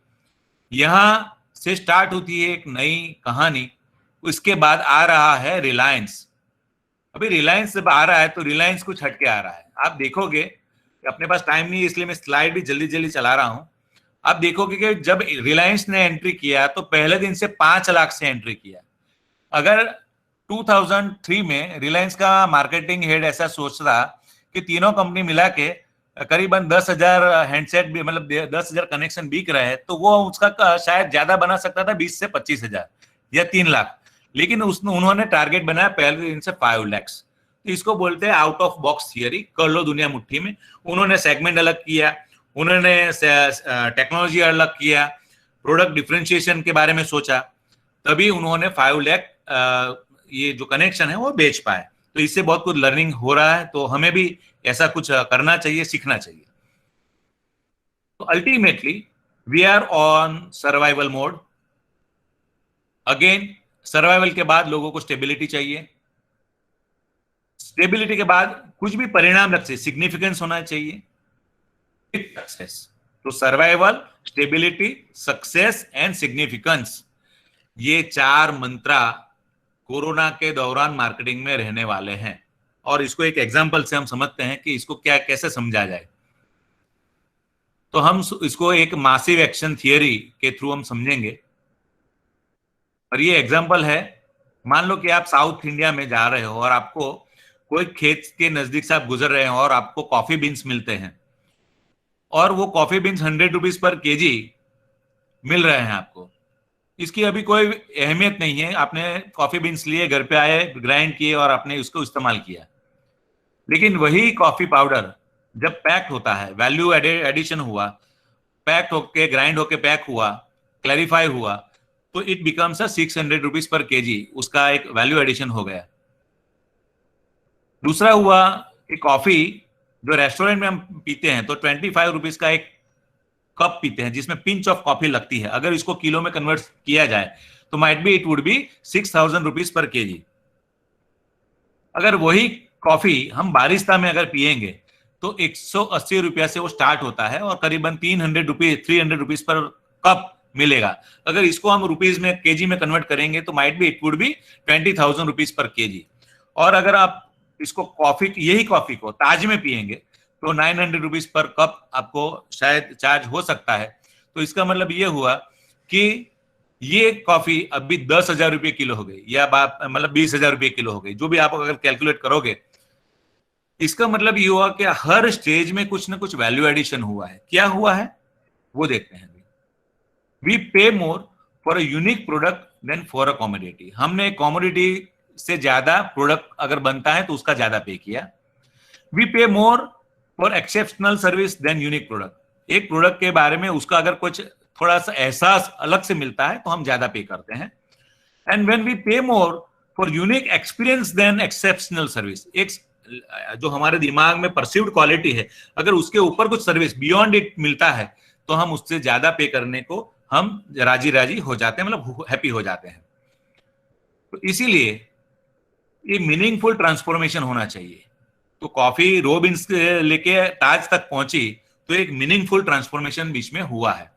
यहां से स्टार्ट होती है एक नई कहानी। उसके बाद आ रहा है रिलायंस। अभी रिलायंस जब आ रहा है तो रिलायंस कुछ हटके आ रहा है। आप देखोगे, अपने पास टाइम नहीं है इसलिए मैं स्लाइड भी जल्दी जल्दी चला रहा हूं। आप देखोगे कि जब रिलायंस ने एंट्री किया तो पहले दिन से 5 लाख से एंट्री किया। अगर 2003 में रिलायंस का मार्केटिंग हेड ऐसा सोच रहा कि तीनों कंपनी मिला के करीबन 10,000 हैंडसेट भी, मतलब 10,000 कनेक्शन बिक रहे हैं, तो वो उसका शायद ज्यादा बना सकता था, 20 से 25,000 या 3 लाख। लेकिन उन्होंने टारगेट बनाया पहले दिन से 5 लाख। तो इसको बोलते हैं आउट ऑफ बॉक्स थियरी, कर लो दुनिया मुट्ठी में। उन्होंने सेगमेंट अलग किया, उन्होंने टेक्नोलॉजी अलग किया, प्रोडक्ट डिफरेंशिएशन के बारे में सोचा, तभी उन्होंने 5 लाख ये जो कनेक्शन है वो बेच पाए। तो इससे बहुत कुछ लर्निंग हो रहा है, तो हमें भी ऐसा कुछ करना चाहिए, सीखना चाहिए। तो ultimately we are on survival mode. Again, survival के बाद लोगों को स्टेबिलिटी चाहिए। स्टेबिलिटी के बाद कुछ भी परिणाम रख से सिग्निफिकेंस होना चाहिए, सक्सेस। तो survival, stability, success and significance, ये 4 मंत्रा कोरोना के दौरान मार्केटिंग में रहने वाले हैं। और इसको एक एग्जांपल से हम समझते हैं कि इसको क्या कैसे समझा जाए। तो हम इसको एक मासिव एक्शन थियरी के थ्रू हम समझेंगे। और ये एग्जांपल है, मान लो कि आप साउथ इंडिया में जा रहे हो और आपको कोई खेत के नजदीक से आप गुजर रहे हो और आपको कॉफी बीन्स मिलते हैं, और वो coffee beans 100 rupees per KG मिल रहे हैं आपको। इसकी अभी कोई अहमियत नहीं है, आपने कॉफी बीन्स लिए, घर पे आए, ग्राइंड किए और आपने उसको इस्तेमाल किया। लेकिन वही कॉफी पाउडर जब पैक्ड होता है, वैल्यू एडिशन हुआ, पैक्ड होके, ग्राइंड होके पैक हुआ, क्लैरिफाई हुआ, तो it becomes 600 rupees per KG, उसका एक वैल्यू एडिशन हो गया। दूसरा हुआ कि कॉफी जो रेस्टोरेंट में हम पीते हैं तो 25 रुपीज का एक कप पीते हैं जिसमें पिंच ऑफ कॉफी लगती है। अगर इसको किलो में कन्वर्ट किया जाए तो might be it would be 6,000 rupees per KG. अगर वही कॉफी हम बारिस्ता में अगर पिएंगे तो 180 रुपया से वो स्टार्ट होता है और करीबन 300 रुपीज पर कप मिलेगा। अगर इसको हम रुपीज में, केजी में कन्वर्ट करेंगे तो might be it would be 20,000 rupees per KG. और अगर आप इसको कॉफी, यही कॉफी को ताज में पिएंगे तो 900 रुपीज पर कप आपको शायद चार्ज हो सकता है। तो इसका मतलब ये हुआ कि ये कॉफी अभी 10,000 रुपये किलो हो गई, या मतलब 20,000 रुपये किलो हो गई, जो भी आप अगर कैलकुलेट करोगे। इसका मतलब ये हुआ कि हर स्टेज में कुछ ना कुछ वैल्यू एडिशन हुआ है। क्या हुआ है वो देखते हैं। We pay more for a unique product than for a commodity. हमने कॉमोडिटी से ज्यादा प्रोडक्ट अगर बनता है तो उसका ज्यादा पे किया। We pay more for exceptional service than unique product. एक प्रोडक्ट के बारे में उसका अगर कुछ थोड़ा सा एहसास अलग से मिलता है तो हम ज्यादा पे करते हैं। And when we pay more for unique experience than exceptional service, एक जो हमारे दिमाग में परसीव्ड क्वालिटी है, अगर उसके ऊपर कुछ सर्विस बियॉन्ड इट मिलता है तो हम उससे ज्यादा पे करने को हम राजी राजी हो जाते हैं, मतलब हैप्पी हो जाते हैं। तो इसीलिए ये मीनिंगफुल ट्रांसफॉर्मेशन होना चाहिए। तो कॉफी रोबिन्स लेके ताज तक पहुंची तो एक मीनिंगफुल ट्रांसफॉर्मेशन बीच में हुआ है।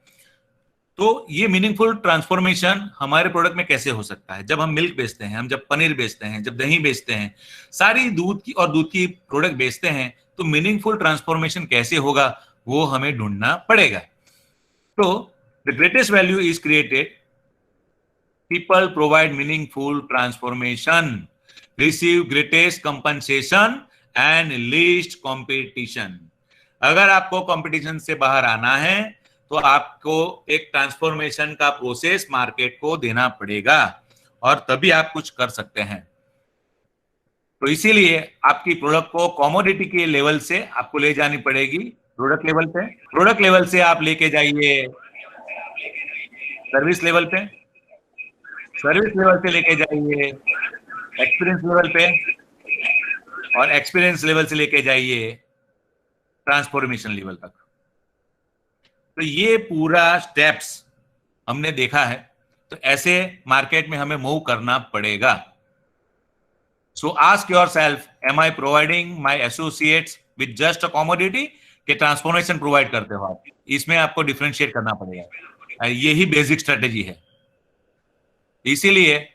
तो ये मीनिंगफुल ट्रांसफॉर्मेशन हमारे प्रोडक्ट में कैसे हो सकता है? जब हम मिल्क बेचते हैं, हम जब पनीर बेचते हैं, जब दही बेचते हैं, सारी दूध की और दूध की प्रोडक्ट बेचते हैं, तो मीनिंगफुल ट्रांसफॉर्मेशन कैसे होगा वो हमें ढूंढना पड़ेगा। तो the greatest value is created, people provide meaningful transformation, receive greatest compensation and least competition। अगर आपको कंपटीशन से बाहर आना है तो आपको एक ट्रांसफॉर्मेशन का प्रोसेस मार्केट को देना पड़ेगा, और तभी आप कुछ कर सकते हैं। तो इसीलिए आपकी प्रोडक्ट को कमोडिटी के लेवल से आपको ले जानी पड़ेगी प्रोडक्ट लेवल पे, प्रोडक्ट लेवल से आप लेके जाइए सर्विस लेवल पे, सर्विस लेवल से लेके जाइए एक्सपीरियंस लेवल पे, और एक्सपीरियंस लेवल से लेके जाइए ट्रांसफॉर्मेशन लेवल तक। तो ये पूरा स्टेप्स हमने देखा है, तो ऐसे मार्केट में हमें मूव करना पड़ेगा। So ask yourself, am I providing my associates with just a commodity के ट्रांसफॉर्मेशन प्रोवाइड करते हो आप? इसमें आपको डिफरेंशिएट करना पड़ेगा। यही बेसिक स्ट्रेटेजी है। इसीलिए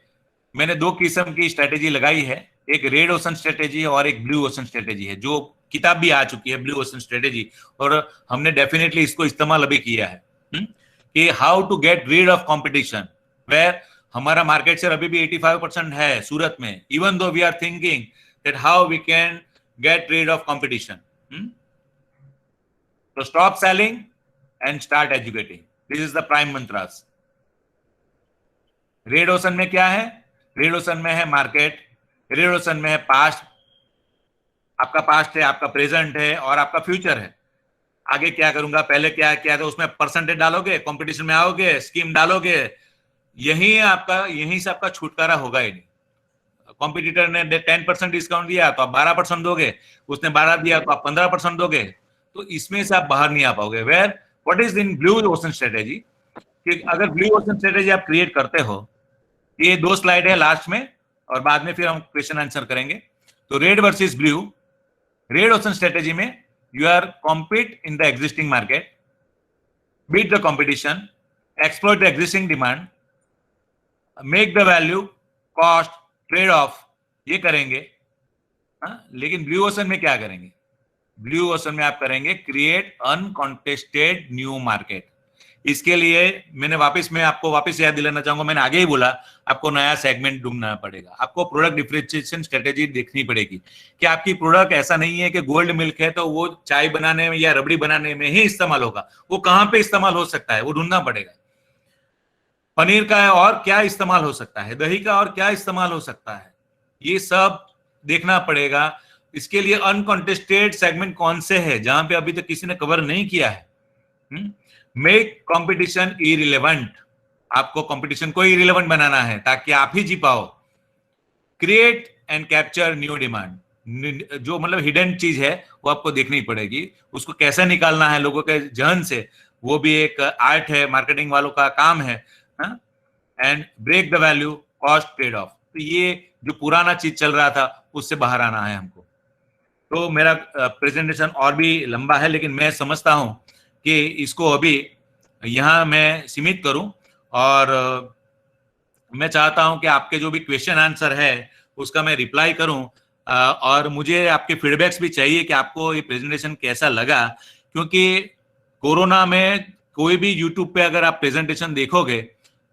मैंने दो किस्म की स्ट्रेटेजी लगाई है, एक रेड ओशन स्ट्रेटेजी और एक ब्लू ओशन स्ट्रेटेजी है, जो किताब भी आ चुकी है ब्लू ओशन स्ट्रेटेजी, और हमने डेफिनेटली इसको इस्तेमाल अभी किया है कि how to get rid of competition, where हमारा मार्केट शेयर अभी भी 85% है सूरत में, even though we are thinking that how we can get rid of competition. तो stop selling and start educating, this is the prime mantras. Red ocean में क्या है? रेड ओशन में है मार्केट, रेड ओशन में है पास्ट, आपका past है, आपका प्रेजेंट है और आपका फ्यूचर है। आगे क्या करूंगा, पहले क्या किया था, उसमें परसेंटेज डालोगे, कंपटीशन में आओगे, स्कीम डालोगे, यहीं से आपका छुटकारा होगा ही नहीं। कॉम्पिटिटर ने 10% डिस्काउंट दिया तो आप 12% दोगे, उसने 12 दिया तो आप 15% दोगे, तो इसमें से आप बाहर नहीं आ पाओगे। Where what is in blue ocean strategy, कि अगर ब्लू ओशन स्ट्रेटेजी आप क्रिएट करते हो, ये 2 स्लाइड है लास्ट में और बाद में फिर हम क्वेश्चन आंसर करेंगे। तो red versus blue, red ocean strategy में you are compete in the existing market, beat the competition, exploit the existing demand, make the value, cost, trade off, ये करेंगे। लेकिन ब्लू ओशन में क्या करेंगे? ब्लू ओशन में आप करेंगे क्रिएट अनकॉन्टेस्टेड न्यू मार्केट। इसके लिए मैं आपको वापस याद दिलाना चाहूंगा, मैंने आगे ही बोला आपको नया सेगमेंट ढूंढना पड़ेगा, आपको प्रोडक्ट डिफरेंशिएशन स्ट्रेटेजी देखनी पड़ेगी कि आपकी प्रोडक्ट ऐसा नहीं है कि गोल्ड मिल्क है तो वो चाय बनाने में या रबड़ी बनाने में ही इस्तेमाल होगा, वो कहां पे इस्तेमाल हो सकता है वो ढूंढना पड़ेगा। पनीर का और क्या इस्तेमाल हो सकता है, दही का और क्या इस्तेमाल हो सकता है, ये सब देखना पड़ेगा। इसके लिए अनकॉन्टेस्टेड सेगमेंट कौन से है जहां पे अभी तक किसी ने कवर नहीं किया है। मेक कंपटीशन इरिलेवेंट, आपको कंपटीशन को इरिलेवेंट बनाना है ताकि आप ही जी पाओ। Create and capture new demand, जो मतलब हिडन चीज है वो आपको देखनी पड़ेगी, उसको कैसे निकालना है लोगों के जहन से, वो भी एक आर्ट है, मार्केटिंग वालों का काम है। And break the value, cost, trade off, तो ये जो पुराना चीज चल रहा था उससे बाहर आना है हमको। तो मेरा प्रेजेंटेशन और भी लंबा है, लेकिन मैं समझता हूं कि इसको अभी यहाँ मैं सीमित करूं, और मैं चाहता हूं कि आपके जो भी क्वेश्चन आंसर है उसका मैं रिप्लाई करूं, और मुझे आपके फीडबैक्स भी चाहिए कि आपको ये प्रेजेंटेशन कैसा लगा, क्योंकि कोरोना में कोई भी यूट्यूब पे अगर आप प्रेजेंटेशन देखोगे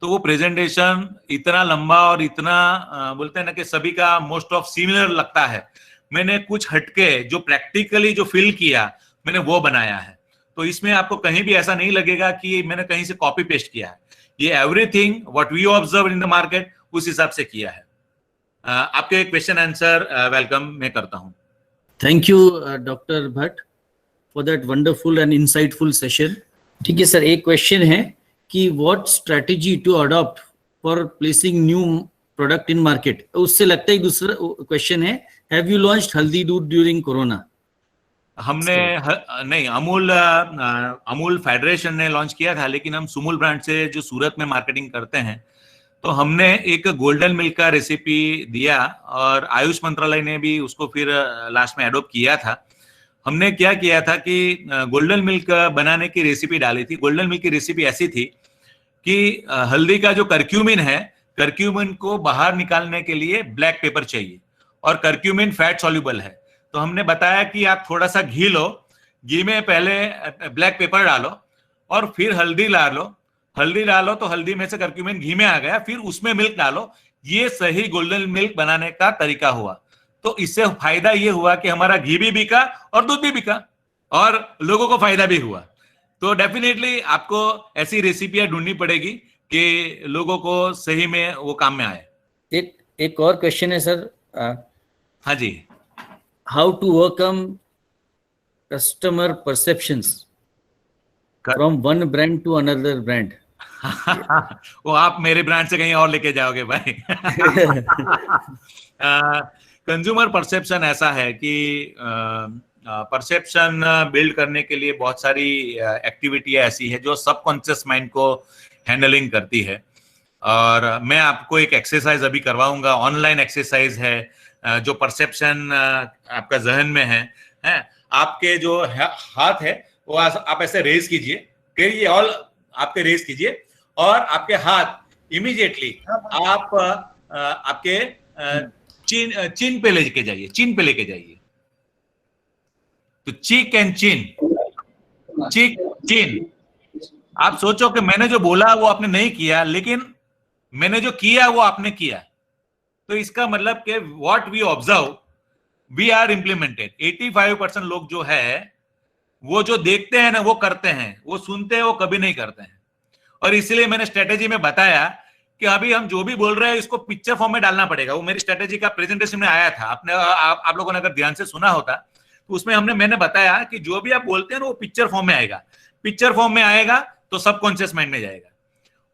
तो वो प्रेजेंटेशन इतना लंबा और इतना बोलते हैं ना कि सभी का मोस्ट ऑफ सिमिलर लगता है। मैंने कुछ हटके जो प्रैक्टिकली जो फील किया मैंने वो बनाया है, तो इसमें आपको कहीं भी ऐसा नहीं लगेगा कि मैंने कहीं से कॉपी पेस्ट किया है। ये everything what we observe in the market उस हिसाब से किया है। आपके क्वेश्चन आंसर वेलकम मैं करता हूं। Thank you doctor Bhatt for that wonderful and insightful session. ठीक है सर, एक क्वेश्चन है कि what strategy to adopt for placing new product in market, उससे लगता है दूसरा क्वेश्चन है, हैव यू लॉन्च्ड हल्दी दूध ड्यूरिंग कोरोना? हमने नहीं, अमूल फेडरेशन ने लॉन्च किया था, लेकिन हम सुमूल ब्रांड से जो सूरत में मार्केटिंग करते हैं, तो हमने एक गोल्डन मिल्क का रेसिपी दिया और आयुष मंत्रालय ने भी उसको फिर लास्ट में एडॉप्ट किया था। हमने क्या किया था कि गोल्डन मिल्क बनाने की रेसिपी डाली थी। गोल्डन मिल्क की रेसिपी ऐसी थी कि हल्दी का जो करक्यूमिन है, करक्यूमिन को बाहर निकालने के लिए ब्लैक पेपर चाहिए, और करक्यूमिन फैट सॉल्युबल है। तो हमने बताया कि आप थोड़ा सा घी लो, घी में पहले ब्लैक पेपर डालो और फिर हल्दी डालो तो हल्दी में से करक्यूमिन घी में आ गया, फिर उसमें मिल्क डालो। ये सही गोल्डन मिल्क बनाने का तरीका हुआ। तो इससे फायदा ये हुआ कि हमारा घी भी बिका और दूध भी बिका और लोगों को फायदा भी हुआ। तो डेफिनेटली आपको ऐसी रेसिपियां ढूंढनी पड़ेगी कि लोगों को सही में वो काम में आए। एक और क्वेश्चन है सर, हाँ जी। How to overcome customer perceptions from one brand to another brand? वो आप मेरे ब्रांड से कहीं और लेके जाओगे भाई। कंज्यूमर परसेप्शन ऐसा है कि परसेप्शन बिल्ड करने के लिए बहुत सारी एक्टिविटी ऐसी है जो सबकॉन्शियस माइंड को हैंडलिंग करती है। और मैं आपको एक एक्सरसाइज अभी करवाऊंगा, ऑनलाइन एक्सरसाइज है, जो परसेप्शन आपका जहन में है, आपके जो हाथ है वो आप ऐसे रेज कीजिए, ये ऑल आपके रेज कीजिए, और आपके हाथ इमीडिएटली आप आपके चिन पे लेके जाइए, चिन पे लेके जाइए। तो चीक एंड चिन, चीक चिन। आप सोचो कि मैंने जो बोला वो आपने नहीं किया, लेकिन मैंने जो किया वो आपने किया। तो इसका मतलब कि what we observe we are implemented. 85% लोग जो है वो जो देखते हैं ना वो करते हैं, वो सुनते हैं वो कभी नहीं करते हैं। और इसलिए मैंने स्ट्रेटेजी में बताया कि अभी हम जो भी बोल रहे हैं इसको पिक्चर फॉर्म में डालना पड़ेगा। वो मेरी स्ट्रेटेजी का प्रेजेंटेशन में आया था, आपने आप लोगों ने अगर ध्यान से सुना होता तो उसमें मैंने बताया कि जो भी आप बोलते हैं ना वो पिक्चर फॉर्म में आएगा। पिक्चर फॉर्म में आएगा तो सबकॉन्शियस माइंड में जाएगा,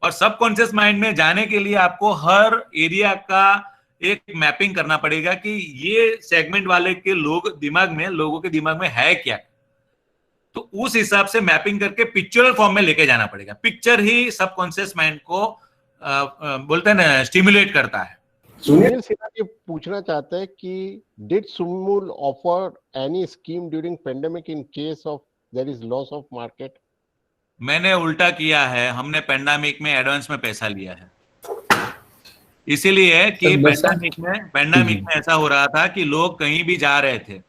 और सबकॉन्शियस माइंड में जाने के लिए आपको हर एरिया का एक मैपिंग करना पड़ेगा कि ये सेगमेंट वाले के लोगों के दिमाग में है क्या। तो उस हिसाब से मैपिंग करके पिक्चरल फॉर्म में लेके जाना पड़ेगा। पिक्चर ही सबकॉन्शियस माइंड को बोलते हैं ना, स्टिमुलेट करता है। सुनील सिन्हा जी पूछना चाहते हैं कि did Sumul offer any scheme during pandemic in case of their is loss of market? मैंने उल्टा किया है, हमने पेंडेमिक में एडवांस में पैसा लिया है। इसीलिए कि पेंडेमिक में ऐसा हो रहा था कि लोग कहीं भी जा रहे थे,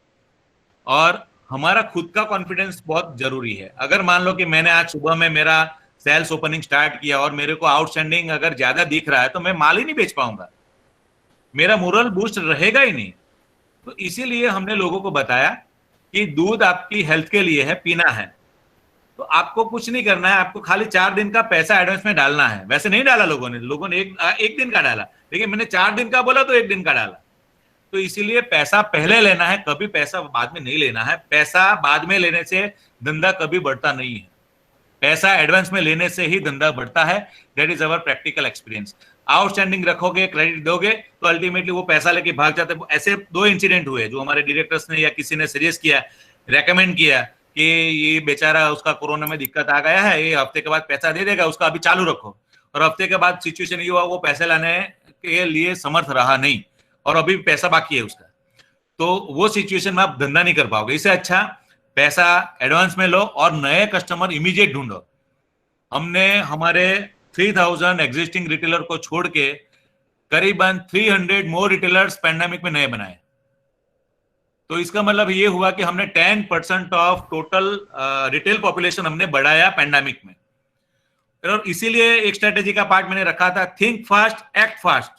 और हमारा खुद का कॉन्फिडेंस बहुत जरूरी है। अगर मान लो कि मैंने आज सुबह में मेरा सेल्स ओपनिंग स्टार्ट किया और मेरे को आउटस्टैंडिंग अगर ज्यादा दिख रहा है तो मैं माल ही नहीं बेच पाऊंगा, मेरा मोरल बूस्ट रहेगा ही नहीं। तो इसीलिए हमने लोगों को बताया कि दूध आपकी हेल्थ के लिए है, पीना है, तो आपको कुछ नहीं करना है, आपको खाली 4 दिन का पैसा एडवांस में डालना है। वैसे नहीं डाला लोगों ने एक दिन का डाला, लेकिन मैंने 4 दिन का बोला तो 1 दिन का डाला। तो इसीलिए पैसा पहले लेना है, कभी पैसा बाद में नहीं लेना है। पैसा बाद में लेने से धंधा कभी बढ़ता नहीं है, पैसा एडवांस में लेने से ही धंधा बढ़ता है। That is our practical experience. Outstanding रखोगे, क्रेडिट दोगे तो अल्टीमेटली वो पैसा लेके भाग जाते। ऐसे 2 इंसिडेंट हुए जो हमारे डायरेक्टर्स ने या किसी ने सजेस्ट किया, रेकमेंड किया कि ये बेचारा उसका कोरोना में दिक्कत आ गया है, ये हफ्ते के बाद पैसा दे देगा, उसका अभी चालू रखो। और हफ्ते के बाद सिचुएशन ये हुआ, वो पैसे लाने के लिए समर्थ रहा नहीं और अभी पैसा बाकी है उसका, तो वो सिचुएशन में आप धंधा नहीं कर पाओगे। इससे अच्छा पैसा एडवांस में लो और नए कस्टमर इमीडिएट ढूंढो। हमने हमारे 3000 एग्जिस्टिंग रिटेलर को छोड़ के करीबन 300 मोर रिटेलर्स पैंडेमिक में नए बनाए। तो इसका मतलब ये हुआ कि हमने 10% ऑफ टोटल रिटेल पॉपुलेशन हमने बढ़ाया पैंडेमिक में। और इसीलिए एक स्ट्रेटेजी का पार्ट मैंने रखा था, think fast act fast.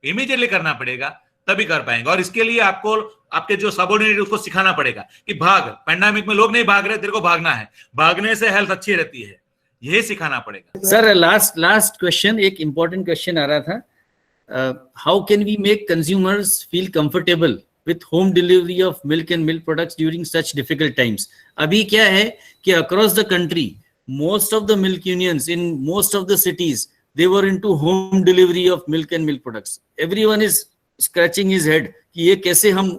Immediately करना पड़ेगा तभी कर पाएंगे। और इसके लिए आपको आपके जो सबऑर्डिनेट उसको सिखाना पड़ेगा कि भाग, पैंडेमिक में लोग नहीं भाग रहे, तेरे को भागना है, भागने से हेल्थ अच्छी रहती है, यही सिखाना पड़ेगा। सर लास्ट क्वेश्चन, एक इंपॉर्टेंट क्वेश्चन आ रहा था, how can we make consumers feel comfortable with home delivery of milk and milk products during such difficult times? अभी क्या है कि across the country most of the milk unions in most of the cities they were into home delivery of milk and milk products. Everyone is scratching his head कि ये कैसे हम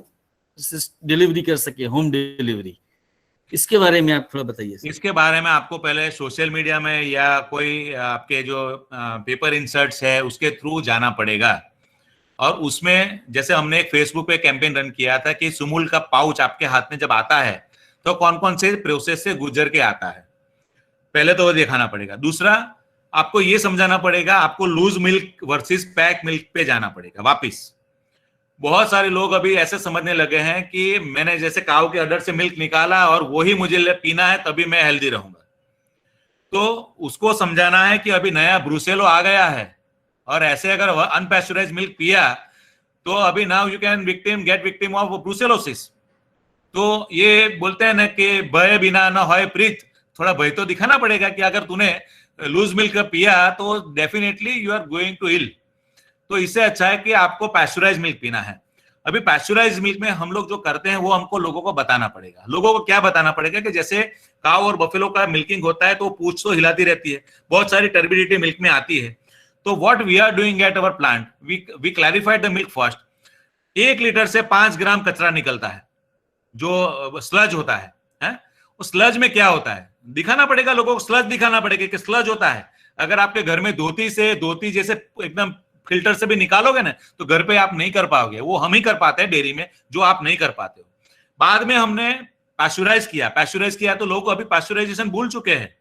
delivery कर सके, होम डिलीवरी। इसके बारे में आप थोड़ा बताइए। इसके बारे में आपको पहले सोशल मीडिया में या कोई आपके जो पेपर इंसर्ट्स है उसके थ्रू जाना पड़ेगा। और उसमें जैसे हमने एक फेसबुक पे कैंपेन रन किया था कि सुमूल का पाउच आपके हाथ में जब आता है तो कौन कौन से प्रोसेस से गुजर के आता है, पहले तो वो दिखाना पड़ेगा। दूसरा, आपको ये समझाना पड़ेगा, आपको loose milk versus pack milk पे जाना पड़ेगा वापिस। बहुत सारे लोग अभी ऐसे समझने लगे हैं कि मैंने जैसे काऊ के अडर से मिल्क निकाला और वही मुझे पीना है तभी मैं हेल्दी रहूंगा। तो उसको समझाना है कि अभी नया ब्रूसेलो आ गया है, और ऐसे अगर अनपैस्चराइज्ड मिल्क पिया तो अभी now you can get victim of brucellosis. तो ये बोलते हैं ना कि भय बिना न होए प्रीत, थोड़ा भय तो दिखाना पड़ेगा कि अगर तूने लूज मिल्क पिया तो definitely you are going to ill. तो इससे अच्छा है कि आपको पैस्चराइज मिल्क पीना है। अभी पैस्चराइज मिल्क में हम लोग जो करते हैं वो हमको लोगों को बताना पड़ेगा। लोगों को क्या बताना पड़ेगा कि जैसे काऊ और बफेलो का मिल्किंग होता है तो पूंछ तो हिलाती रहती है, बहुत सारी टर्बिडिटी मिल्क में आती है। तो what we are doing at our plant, we clarified the milk first. 1 litre से 5 ग्राम कचरा निकलता है जो स्लज होता है, उस स्लज में क्या होता है दिखाना पड़ेगा लोगों को, स्लज दिखाना पड़ेगा कि स्लज होता है। अगर आपके घर में धोती जैसे एकदम फिल्टर से भी निकालोगे ना तो घर पे आप नहीं कर पाओगे, वो हम ही कर पाते हैं डेयरी में, जो आप नहीं कर पाते हो। बाद में हमने पैस्चराइज किया तो लोग अभी पैस्चराइजेशन भूल चुके हैं।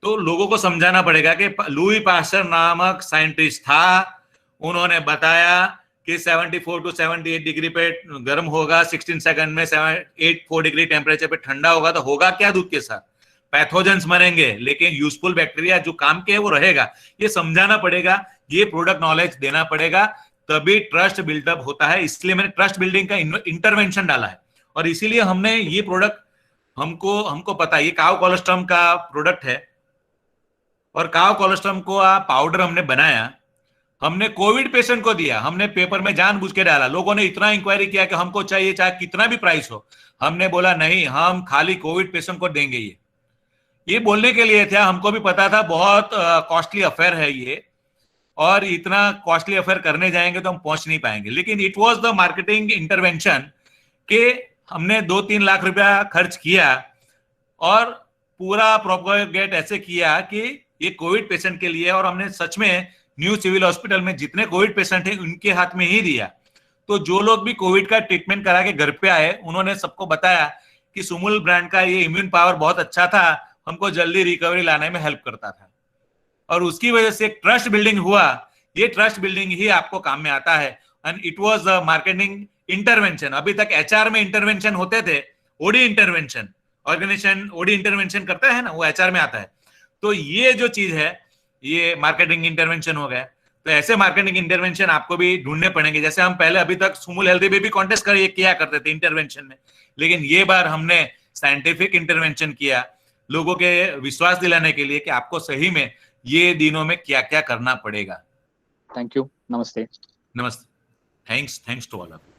तो लोगों को समझाना पड़ेगा कि लुई पास्चर नामक साइंटिस्ट था, उन्होंने बताया कि 74 to 78 डिग्री पे गर्म होगा, 16 सेकंड में 84 डिग्री टेम्परेचर पे ठंडा होगा। तो होगा क्या दूध के साथ? पैथोजेंस मरेंगे, लेकिन यूजफुल बैक्टीरिया जो काम के है वो रहेगा। ये समझाना पड़ेगा, ये प्रोडक्ट नॉलेज देना पड़ेगा, तभी ट्रस्ट बिल्डअप होता है। इसलिए मैंने ट्रस्ट बिल्डिंग का इंटरवेंशन डाला है। और इसीलिए हमने ये प्रोडक्ट, हमको पता है ये काऊ कोलेस्ट्रम का प्रोडक्ट है, और काऊ कोलेस्ट्रम को पाउडर हमने बनाया, हमने कोविड पेशेंट को दिया। हमने पेपर में जानबूझ के डाला। लोगों ने इतना इंक्वायरी किया कि हमको चाहिए चाहे कितना भी प्राइस हो। हमने बोला नहीं, हम खाली कोविड पेशेंट को देंगे। ये बोलने के लिए था, हमको भी पता था बहुत कॉस्टली अफेयर है ये, और इतना कॉस्टली अफेयर करने जाएंगे तो हम पहुंच नहीं पाएंगे। लेकिन it was the marketing intervention के हमने 2-3 लाख रुपया खर्च किया और पूरा प्रोपेगेट ऐसे किया कि ये कोविड पेशेंट के लिए। और हमने सच में न्यू सिविल हॉस्पिटल में जितने कोविड पेशेंट हैं उनके हाथ में ही दिया। तो जो लोग भी कोविड का ट्रीटमेंट करा के घर पे आए, उन्होंने सबको बताया कि सुमुल ब्रांड का ये इम्यून पावर बहुत अच्छा था, हमको जल्दी रिकवरी लाने में हेल्प करता था। और उसकी वजह से ट्रस्ट बिल्डिंग हुआ। ये ट्रस्ट बिल्डिंग ही आपको काम में आता है। And it was a marketing intervention. अभी तक एचआर में इंटरवेंशन होते थे, OD intervention, organisation OD intervention करता है ना, वो एचआर में आता है। तो ये जो चीज है ये मार्केटिंग इंटरवेंशन हो गया। तो ऐसे मार्केटिंग इंटरवेंशन आपको भी ढूंढने पड़ेंगे। जैसे हम पहले अभी तक सुमुल हेल्दी बेबी कॉन्टेस्ट किया करते थे इंटरवेंशन में, लेकिन ये बार हमने साइंटिफिक इंटरवेंशन किया लोगों के विश्वास दिलाने के लिए कि आपको सही में ये दिनों में क्या क्या करना पड़ेगा। Thank you. नमस्ते। नमस्ते। Thanks to all of you.